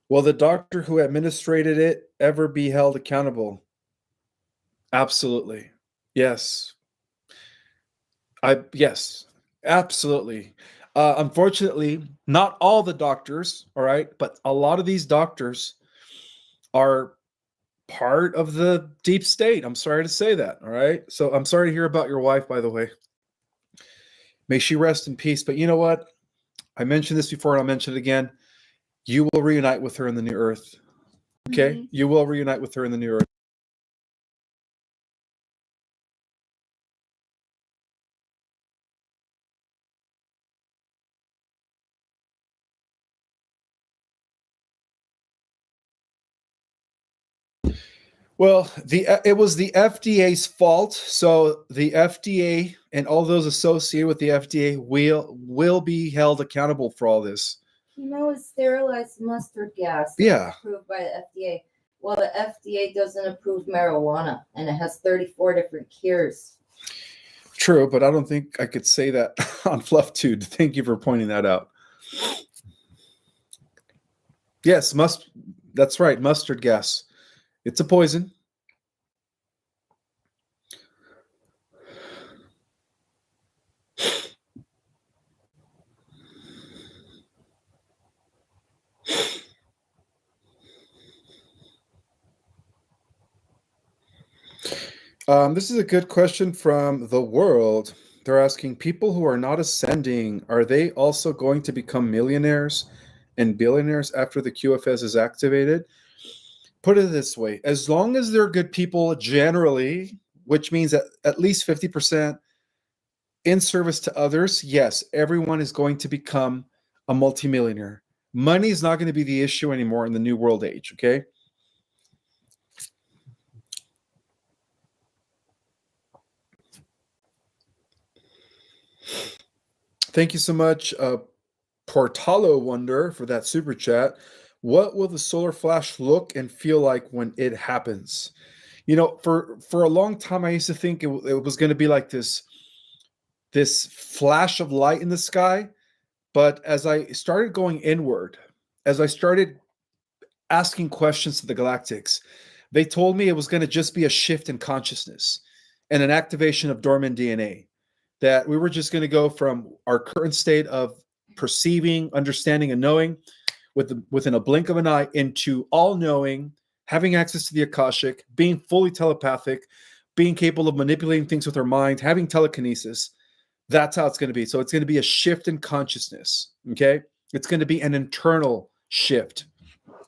Will the doctor who administered it ever be held accountable? Absolutely. Yes. Yes, absolutely. Unfortunately, not all the doctors, all right, but a lot of these doctors are part of the deep state. I'm sorry to say that, all right? So I'm sorry to hear about your wife, by the way. May she rest in peace. But you know what? I mentioned this before and I'll mention it again. You will reunite with her in the new earth. Okay? Mm-hmm. You will reunite with her in the new earth. Well, it was the FDA's fault. So the FDA and all those associated with the FDA will be held accountable for all this. It's sterilized mustard gas. Yeah. Approved by the FDA. Well, the FDA doesn't approve marijuana, and it has 34 different cures. True, but I don't think I could say that on Flufftude. Thank you for pointing that out. Yes, that's right, mustard gas. It's a poison. This is a good question from the world. They're asking people who are not ascending, are they also going to become millionaires and billionaires after the QFS is activated? Put it this way, as long as they're good people generally, which means at least 50% in service to others, yes, everyone is going to become a multimillionaire. Money is not going to be the issue anymore in the new world age, okay? Thank you so much, Portalo Wonder, for that super chat. What will the solar flash look and feel like when it happens? You know, for a long time, I used to think it was going to be like this flash of light in the sky. But as I started going inward, as I started asking questions to the galactics, they told me it was going to just be a shift in consciousness and an activation of dormant DNA. That we were just going to go from our current state of perceiving, understanding, and knowing within a blink of an eye into all knowing, having access to the Akashic, being fully telepathic, being capable of manipulating things with our mind, having telekinesis. That's how it's going to be. So it's going to be a shift in consciousness. Okay. It's going to be an internal shift.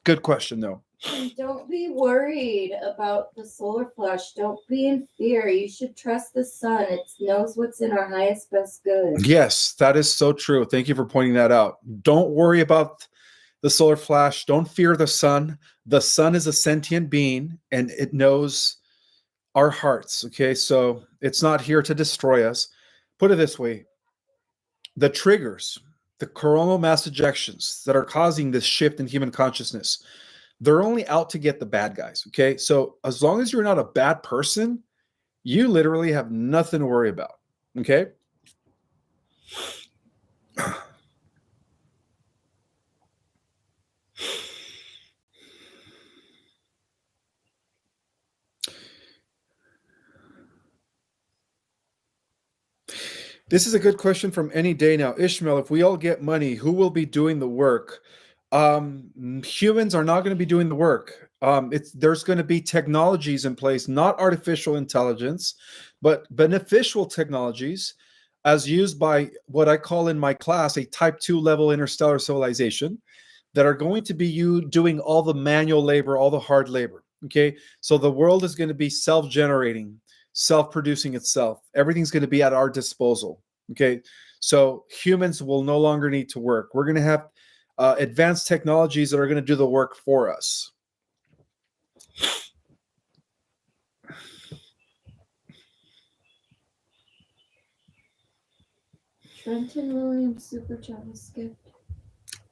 Good question, though. And don't be worried about the solar flash. Don't be in fear. You should trust the sun. It knows what's in our highest, best good. Yes, that is so true. Thank you for pointing that out. Don't worry about the solar flash. Don't fear the sun. The sun is a sentient being and it knows our hearts. Okay. So it's not here to destroy us. Put it this way, the triggers, the coronal mass ejections that are causing this shift in human consciousness, they're only out to get the bad guys. Okay. So as long as you're not a bad person, you literally have nothing to worry about. Okay. This is a good question from any day now. Ishmael, if we all get money, who will be doing the work? Humans are not going to be doing the work. There's going to be technologies in place, not artificial intelligence, but beneficial technologies as used by what I call in my class a type 2 level interstellar civilization that are going to be you doing all the manual labor, all the hard labor. Okay. So the world is going to be self-generating, self-producing itself. Everything's going to be at our disposal. Okay. So humans will no longer need to work. We're going to have advanced technologies that are going to do the work for us. Trenton Williams super chat was skipped.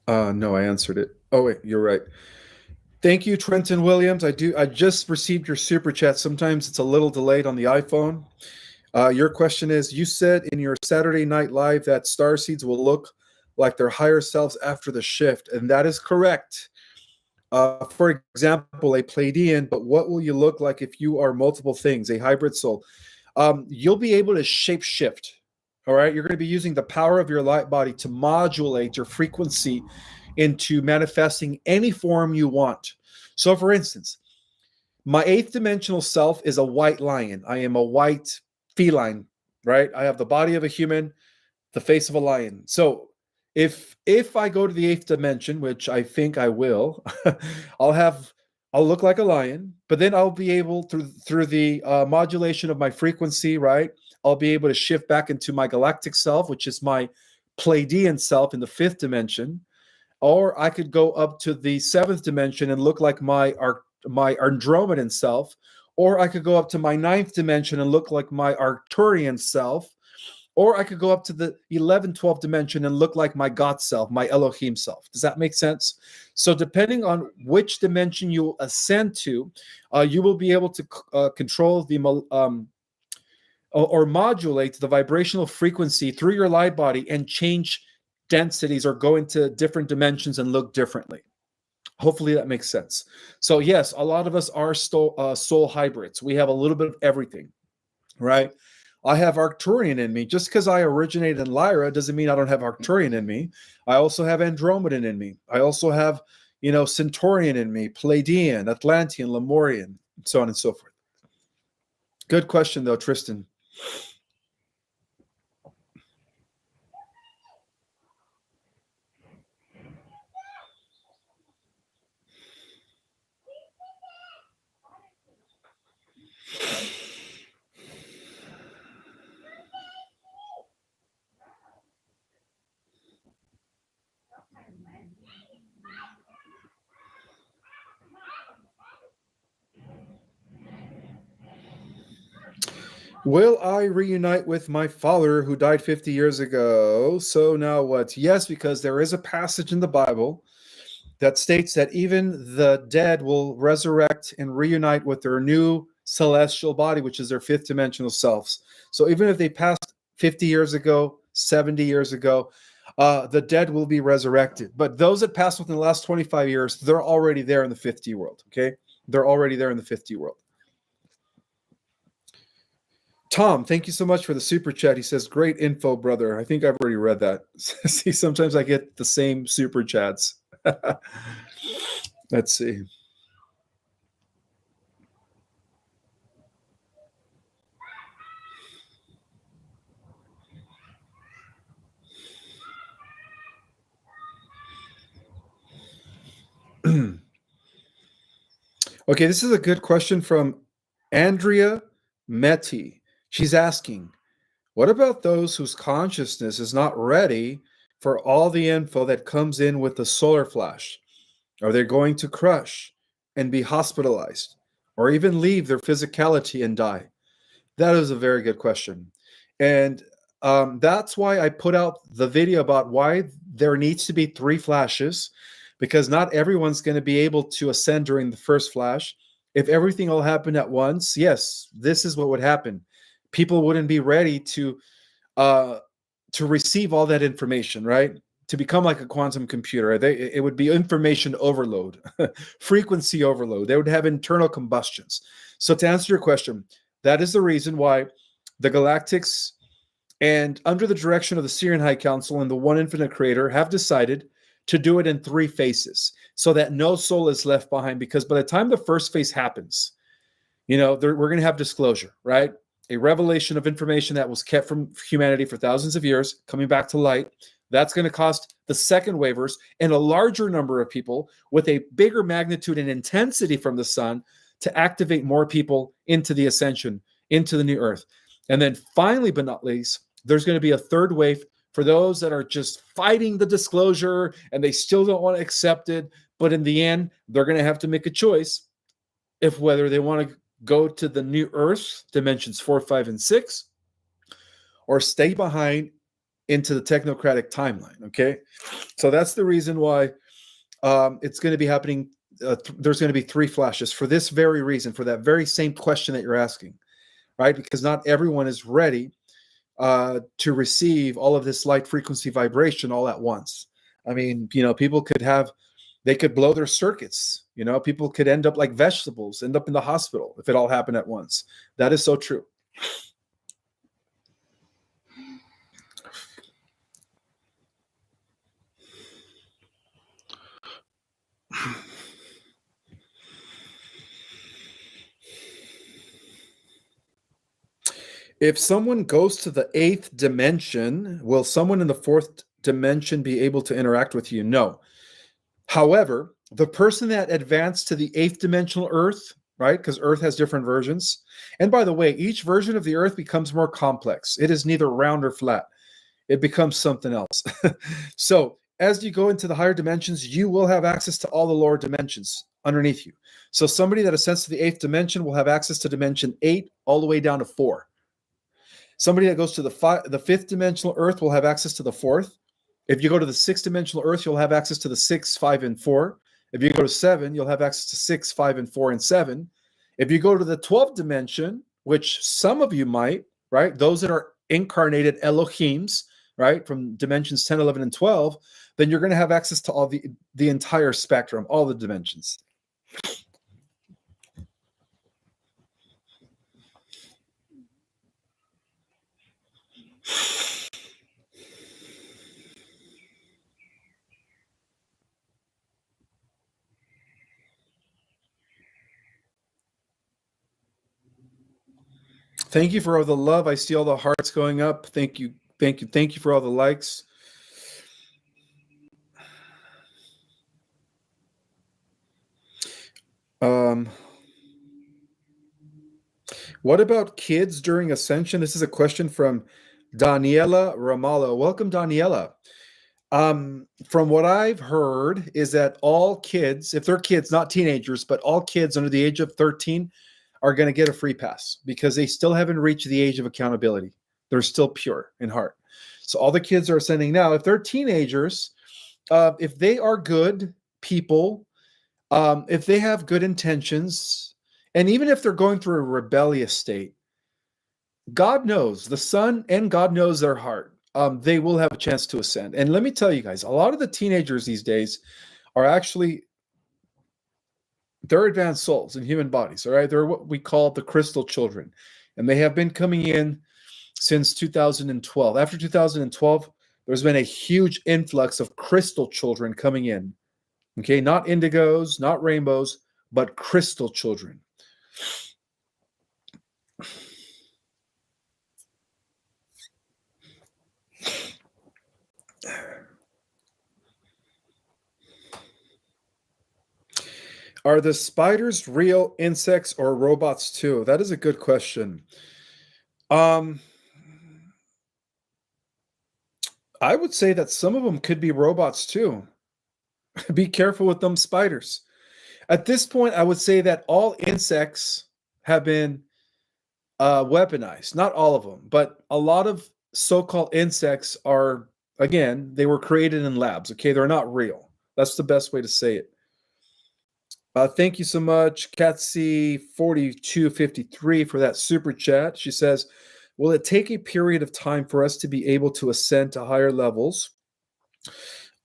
No, I answered it. Oh wait, you're right. Thank you, Trenton Williams. I just received your super chat. Sometimes it's a little delayed on the iPhone. Your question is, you said in your Saturday Night Live that starseeds will look like their higher selves after the shift, and that is correct. For example, a Pleiadian, but what will you look like if you are multiple things, a hybrid soul? You'll be able to shape shift. All right. You're going to be using the power of your light body to modulate your frequency into manifesting any form you want. So, for instance, my eighth dimensional self is a white lion. I am a white feline, right? I have the body of a human, the face of a lion. So if I go to the eighth dimension, which I think I will, I'll look like a lion, but then I'll be able through the modulation of my frequency, right? I'll be able to shift back into my galactic self, which is my Pleiadian self in the fifth dimension, or I could go up to the seventh dimension and look like my Andromedan self, or I could go up to my ninth dimension and look like my Arcturian self, or I could go up to the 11th, 12th dimension and look like my God self, my Elohim self. Does that make sense? So depending on which dimension you ascend to, you will be able to control the or modulate the vibrational frequency through your light body and change densities or go into different dimensions and look differently. Hopefully that makes sense. So yes, a lot of us are soul hybrids. We have a little bit of everything, right? I have Arcturian in me. Just because I originated in Lyra doesn't mean I don't have Arcturian in me. I also have Andromedan in me. I also have, Centaurian in me, Pleiadian, Atlantean, Lemurian, so on and so forth. Good question, though, Tristan. Will I reunite with my father who died 50 years ago? So now what? Yes, because there is a passage in the Bible that states that even the dead will resurrect and reunite with their new celestial body, which is their fifth dimensional selves. So even if they passed 50 years ago, 70 years ago, the dead will be resurrected. But those that passed within the last 25 years, they're already there in the 50 world. Okay. They're already there in the 50 world. Tom, thank you so much for the super chat. He says, great info, brother. I think I've already read that. See, sometimes I get the same super chats. Let's see. Okay, this is a good question from Andrea Metti. She's asking, what about those whose consciousness is not ready for all the info that comes in with the solar flash? Are they going to crush and be hospitalized or even leave their physicality and die? That is a very good question. And that's why I put out the video about why there needs to be 3 flashes, because not everyone's going to be able to ascend during the first flash. If everything all happened at once, yes, this is what would happen. People wouldn't be ready uh, to receive all that information, right? To become like a quantum computer. It would be information overload, frequency overload. They would have internal combustions. So to answer your question, that is the reason why the Galactics and under the direction of the Syrian High Council and the One Infinite Creator have decided to do it in 3 phases so that no soul is left behind. Because by the time the first phase happens, we're going to have disclosure, right? A revelation of information that was kept from humanity for thousands of years coming back to light. That's going to cost the second waivers and a larger number of people with a bigger magnitude and intensity from the sun to activate more people into the ascension, into the new earth. And then finally, but not least, there's going to be a third wave for those that are just fighting the disclosure and they still don't want to accept it. But in the end, they're going to have to make a choice if whether they want to go to the new earth, dimensions 4, 5, and 6, or stay behind into the technocratic timeline. Okay. So that's the reason why it's going to be happening. There's going to be 3 flashes for this very reason, for that very same question that you're asking, right? Because not everyone is ready to receive all of this light frequency vibration all at once. I mean, people they could blow their circuits. People could end up like vegetables, end up in the hospital if it all happened at once. That is so true. If someone goes to the 8th dimension, will someone in the 4th dimension be able to interact with you? No. However, the person that advanced to the 8th dimensional Earth, right? Because Earth has different versions. And by the way, each version of the Earth becomes more complex. It is neither round or flat. It becomes something else. So as you go into the higher dimensions, you will have access to all the lower dimensions underneath you. So somebody that ascends to the 8th dimension will have access to dimension 8 all the way down to 4. Somebody that goes to the 5th dimensional Earth will have access to the 4th. If you go to the 6th dimensional Earth, you'll have access to the 6, 5, and 4. If you go to 7, you'll have access to 6, 5, and 4, and 7. If you go to the 12th dimension, which some of you might, right? Those that are incarnated Elohims, right? From dimensions 10, 11, and 12, then you're going to have access to all the entire spectrum, all the dimensions. Thank you for all the love. I see all the hearts going up. Thank you. Thank you. Thank you for all the likes. Um, what about kids during ascension? This is a question from Daniela Ramallo. Welcome, Daniela. From what I've heard is that all kids, if they're kids, not teenagers, but all kids under the age of 13 are going to get a free pass because they still haven't reached the age of accountability. They're still pure in heart. So all the kids are ascending now. If they're teenagers, if they are good people, if they have good intentions, and even if they're going through a rebellious state, God knows the Son and God knows their heart. They will have a chance to ascend. And let me tell you guys, a lot of the teenagers these days are actually they're advanced souls in human bodies. All right, they're what we call the crystal children, and they have been coming in since 2012. After 2012, there's been a huge influx of crystal children coming in. Okay, not indigos, not rainbows, but crystal children. Are the spiders real insects or robots too? That is a good question. Um, I would say that some of them could be robots too. Be careful with them spiders. At this point, I would say that all insects have been weaponized. Not all of them, but a lot of so-called insects are, again, they were created in labs. Okay, they're not real. That's the best way to say it. Thank you so much, Katsy4253, for that super chat. She says, will it take a period of time for us to be able to ascend to higher levels?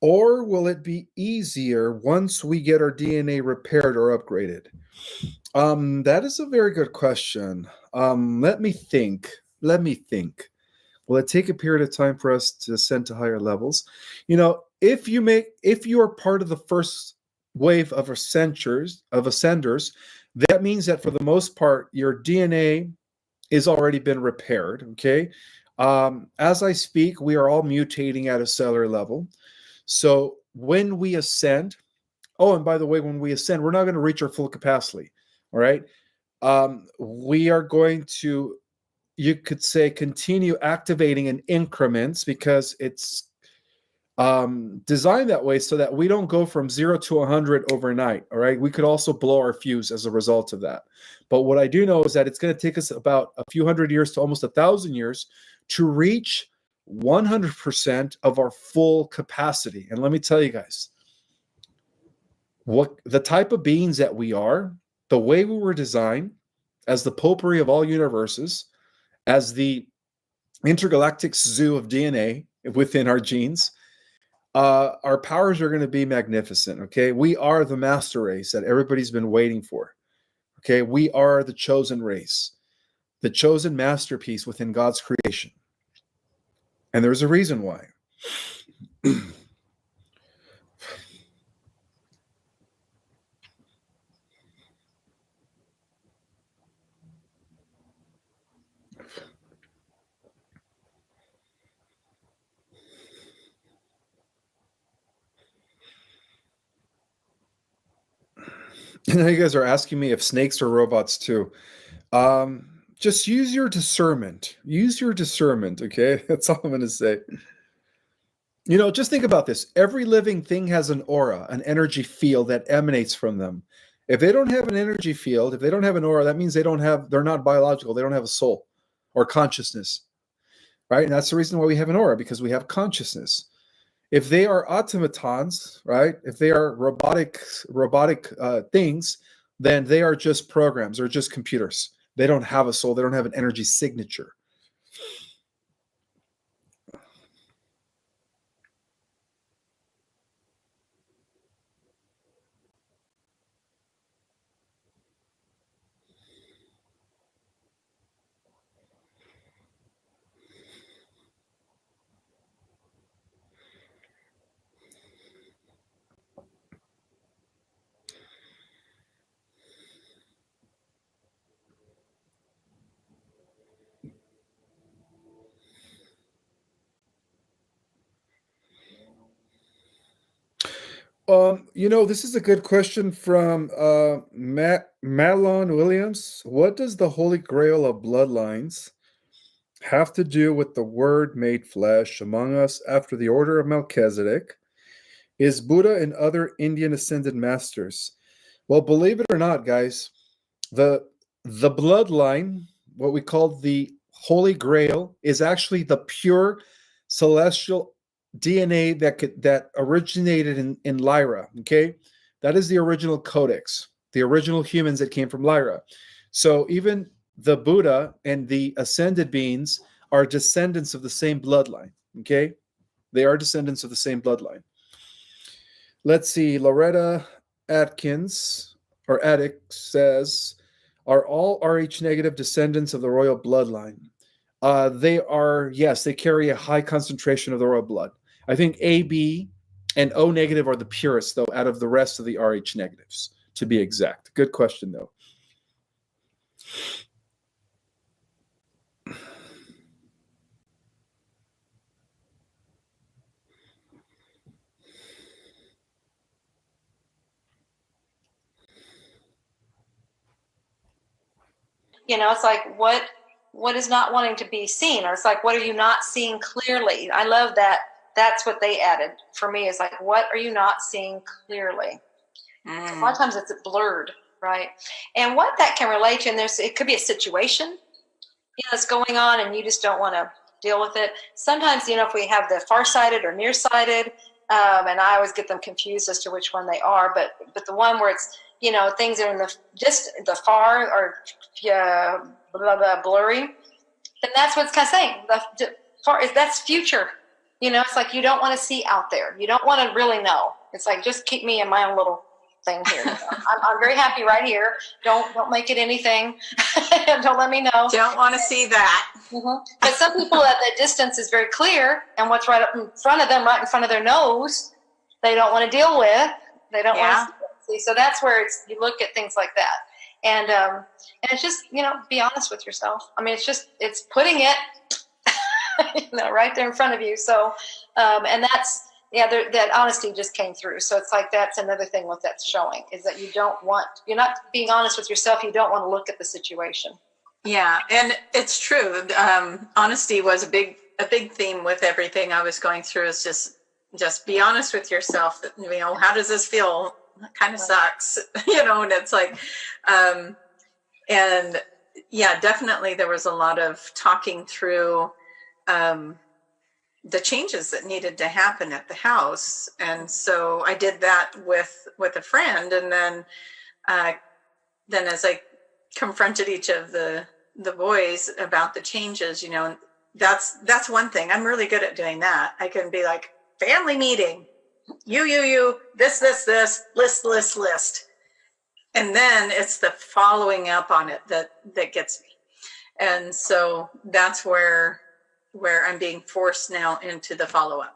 Or will it be easier once we get our DNA repaired or upgraded? That is a very good question. Let me think. Let me think. Will it take a period of time for us to ascend to higher levels? You know, if you are part of the first wave of ascenders, that means that for the most part, your DNA is already been repaired. Okay. As I speak, we are all mutating at a cellular level. So when we ascend, oh, and by the way, when we ascend, we're not going to reach our full capacity. All right. We are going to, you could say, continue activating in increments because it's designed that way so that we don't go from 0 to 100 overnight. All right. We could also blow our fuse as a result of that. But what I do know is that it's going to take us about a few hundred years to almost 1,000 years to reach 100% of our full capacity. And let me tell you guys, what the type of beings that we are, the way we were designed as the potpourri of all universes, as the intergalactic zoo of DNA within our genes, our powers are going to be magnificent. Okay, we are the master race that everybody's been waiting for. Okay, we are the chosen race, the chosen masterpiece within God's creation, and there's a reason why. And now you guys are asking me if snakes are robots too. Just use your discernment. Use your discernment, okay? That's all I'm going to say. You know, just think about this. Every living thing has an aura, an energy field that emanates from them. If they don't have an energy field, if they don't have an aura, that means they're not biological. They don't have a soul or consciousness, right? And that's the reason why we have an aura, because we have consciousness. If they are automatons, right? If they are robotic things, then they are just programs or just computers. They don't have a soul. They don't have an energy signature. This is a good question from Malon Williams. What does the Holy Grail of bloodlines have to do with the Word made flesh among us after the order of Melchizedek? Is Buddha and other Indian ascended masters? Well, believe it or not, guys, the bloodline, what we call the Holy Grail, is actually the pure celestial DNA that originated in Lyra. Okay, that is the original codex, the original humans that came from Lyra. So even the Buddha and the ascended beings are descendants of the same bloodline. Okay, they are descendants of the same bloodline. Let's see. Loretta Atkins or Attic says, "Are all Rh negative descendants of the royal bloodline?" They are. Yes, they carry a high concentration of the royal blood. I think AB and O negative are the purest, though, out of the rest of the Rh negatives, to be exact. Good question, though. It's like what is not wanting to be seen, or it's like, what are you not seeing clearly? I love that. That's what they added for me, is like, what are you not seeing clearly? A lot of times it's blurred, right? And what that can relate to, and it could be a situation that's going on and you just don't want to deal with it. Sometimes, if we have the farsighted or nearsighted, and I always get them confused as to which one they are, but the one where it's, things are in the far or blah, blah, blurry, then that's what it's kind of saying. The far that's future. It's like you don't want to see out there. You don't want to really know. It's like, just keep me in my own little thing here. I'm very happy right here. Don't make it anything. Don't let me know. Don't want to see that. Mm-hmm. But some people at the distance is very clear, and what's right up in front of them, right in front of their nose, they don't want to deal with. They don't want to see. So that's where you look at things like that, and it's just be honest with yourself. I mean, it's putting it right there in front of you. So and that's. Yeah, that honesty just came through. So it's like, that's another thing what that's showing, is that you're not being honest with yourself. You don't want to look at the situation. Yeah, and it's true. Honesty was a big theme with everything I was going through. Is just be honest with yourself. How does this feel? It kind of sucks, and it's like, and yeah, definitely there was a lot of talking through, the changes that needed to happen at the house. And so I did that with a friend. And then as I confronted each of the boys about the changes, that's one thing. I'm really good at doing that. I can be like, family meeting, you, this, list. And then it's the following up on it that gets me. And so that's where I'm being forced now into the follow-up.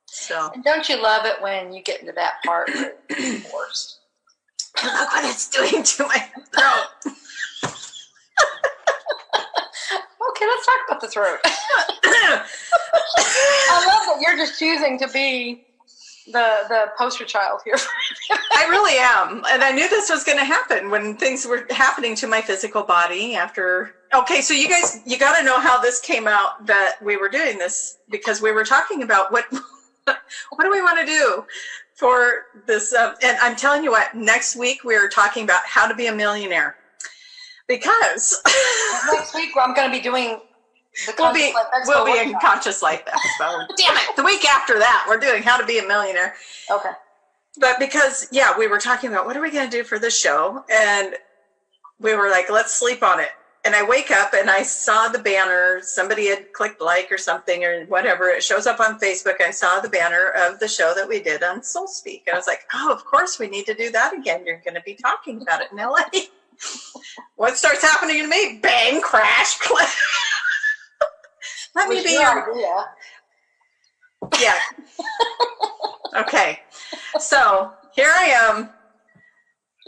So, and don't you love it when you get into that part where you're forced? Look what it's doing to my throat. Okay, let's talk about the throat. I love that you're just choosing to be the poster child here. I really am. And I knew this was going to happen when things were happening to my physical body after. Okay, so you guys, you got to know how this came out that we were doing this, because we were talking about what do we want to do for this. And I'm telling you what, next week we are talking about how to be a millionaire. Because next week I'm going to be doing we'll be in Conscious Life Expo. Damn it. The week after that, we're doing How to Be a Millionaire. Okay. But because, we were talking about what are we going to do for this show? And we were like, let's sleep on it. And I wake up and I saw the banner. Somebody had clicked like or something or whatever. It shows up on Facebook. I saw the banner of the show that we did on Soul Speak. And I was like, oh, of course we need to do that again. You're going to be talking about it in LA. What starts happening to me? Bang, crash, click. Let me be your idea. Yeah. Okay. So here I am.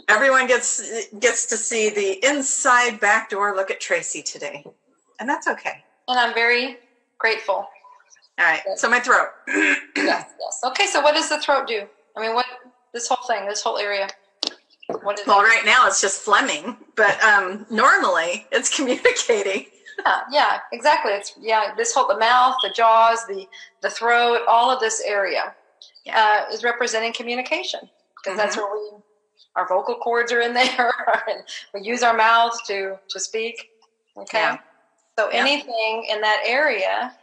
Everyone gets to see the inside back door look at Tracy today. And that's okay. And I'm very grateful. All right. So my throat. Yes. Okay. So what does the throat do? I mean, what This whole thing, this whole area. What is Well, it? right now it's just phlegming, but normally it's communicating. Yeah, exactly. It's this whole the mouth, the jaws, the throat, all of this area is representing communication because that's where our vocal cords are in there, and we use our mouth to speak. Okay, so anything in that area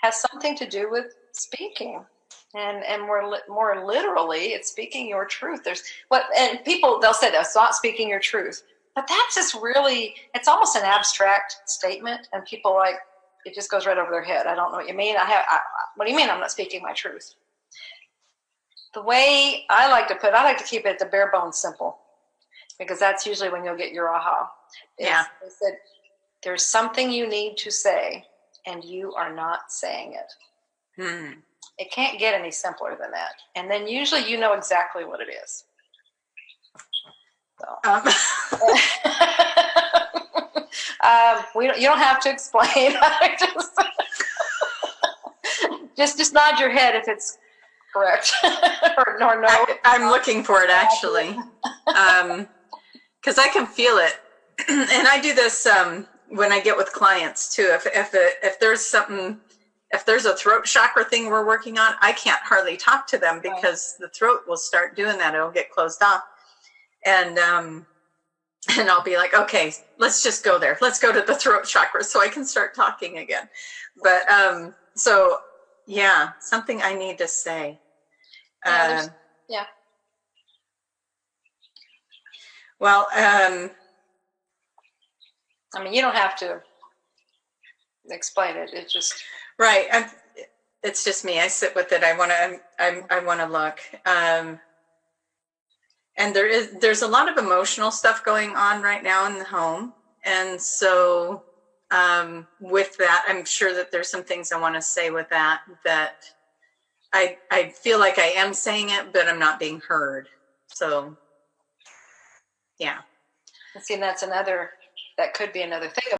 has something to do with speaking. And more literally, it's speaking your truth. And people, they'll say that's not speaking your truth, but that's just really, it's almost an abstract statement, and people it just goes right over their head. I don't know what you mean. What do you mean I'm not speaking my truth? The way I like to keep it at the bare bones simple, because that's usually when you'll get your aha. Yeah. They said, there's something you need to say, and you are not saying it. It can't get any simpler than that. And then usually you know exactly what it is. So. You don't have to explain. just nod your head if it's correct or no. I'm looking for it actually, because I can feel it, and I do this when I get with clients too. If there's something. If there's a throat chakra thing we're working on, I can't hardly talk to them because the throat will start doing that. It'll get closed off. And I'll be like, okay, let's just go there. Let's go to the throat chakra so I can start talking again. But so yeah, something I need to say. Well, I mean, you don't have to explain it. It's just right. It's just me. I sit with it. I want to look. And there's a lot of emotional stuff going on right now in the home. And so with that, I'm sure that there's some things I want to say with that I feel like I am saying it, but I'm not being heard. So yeah. see, that could be another thing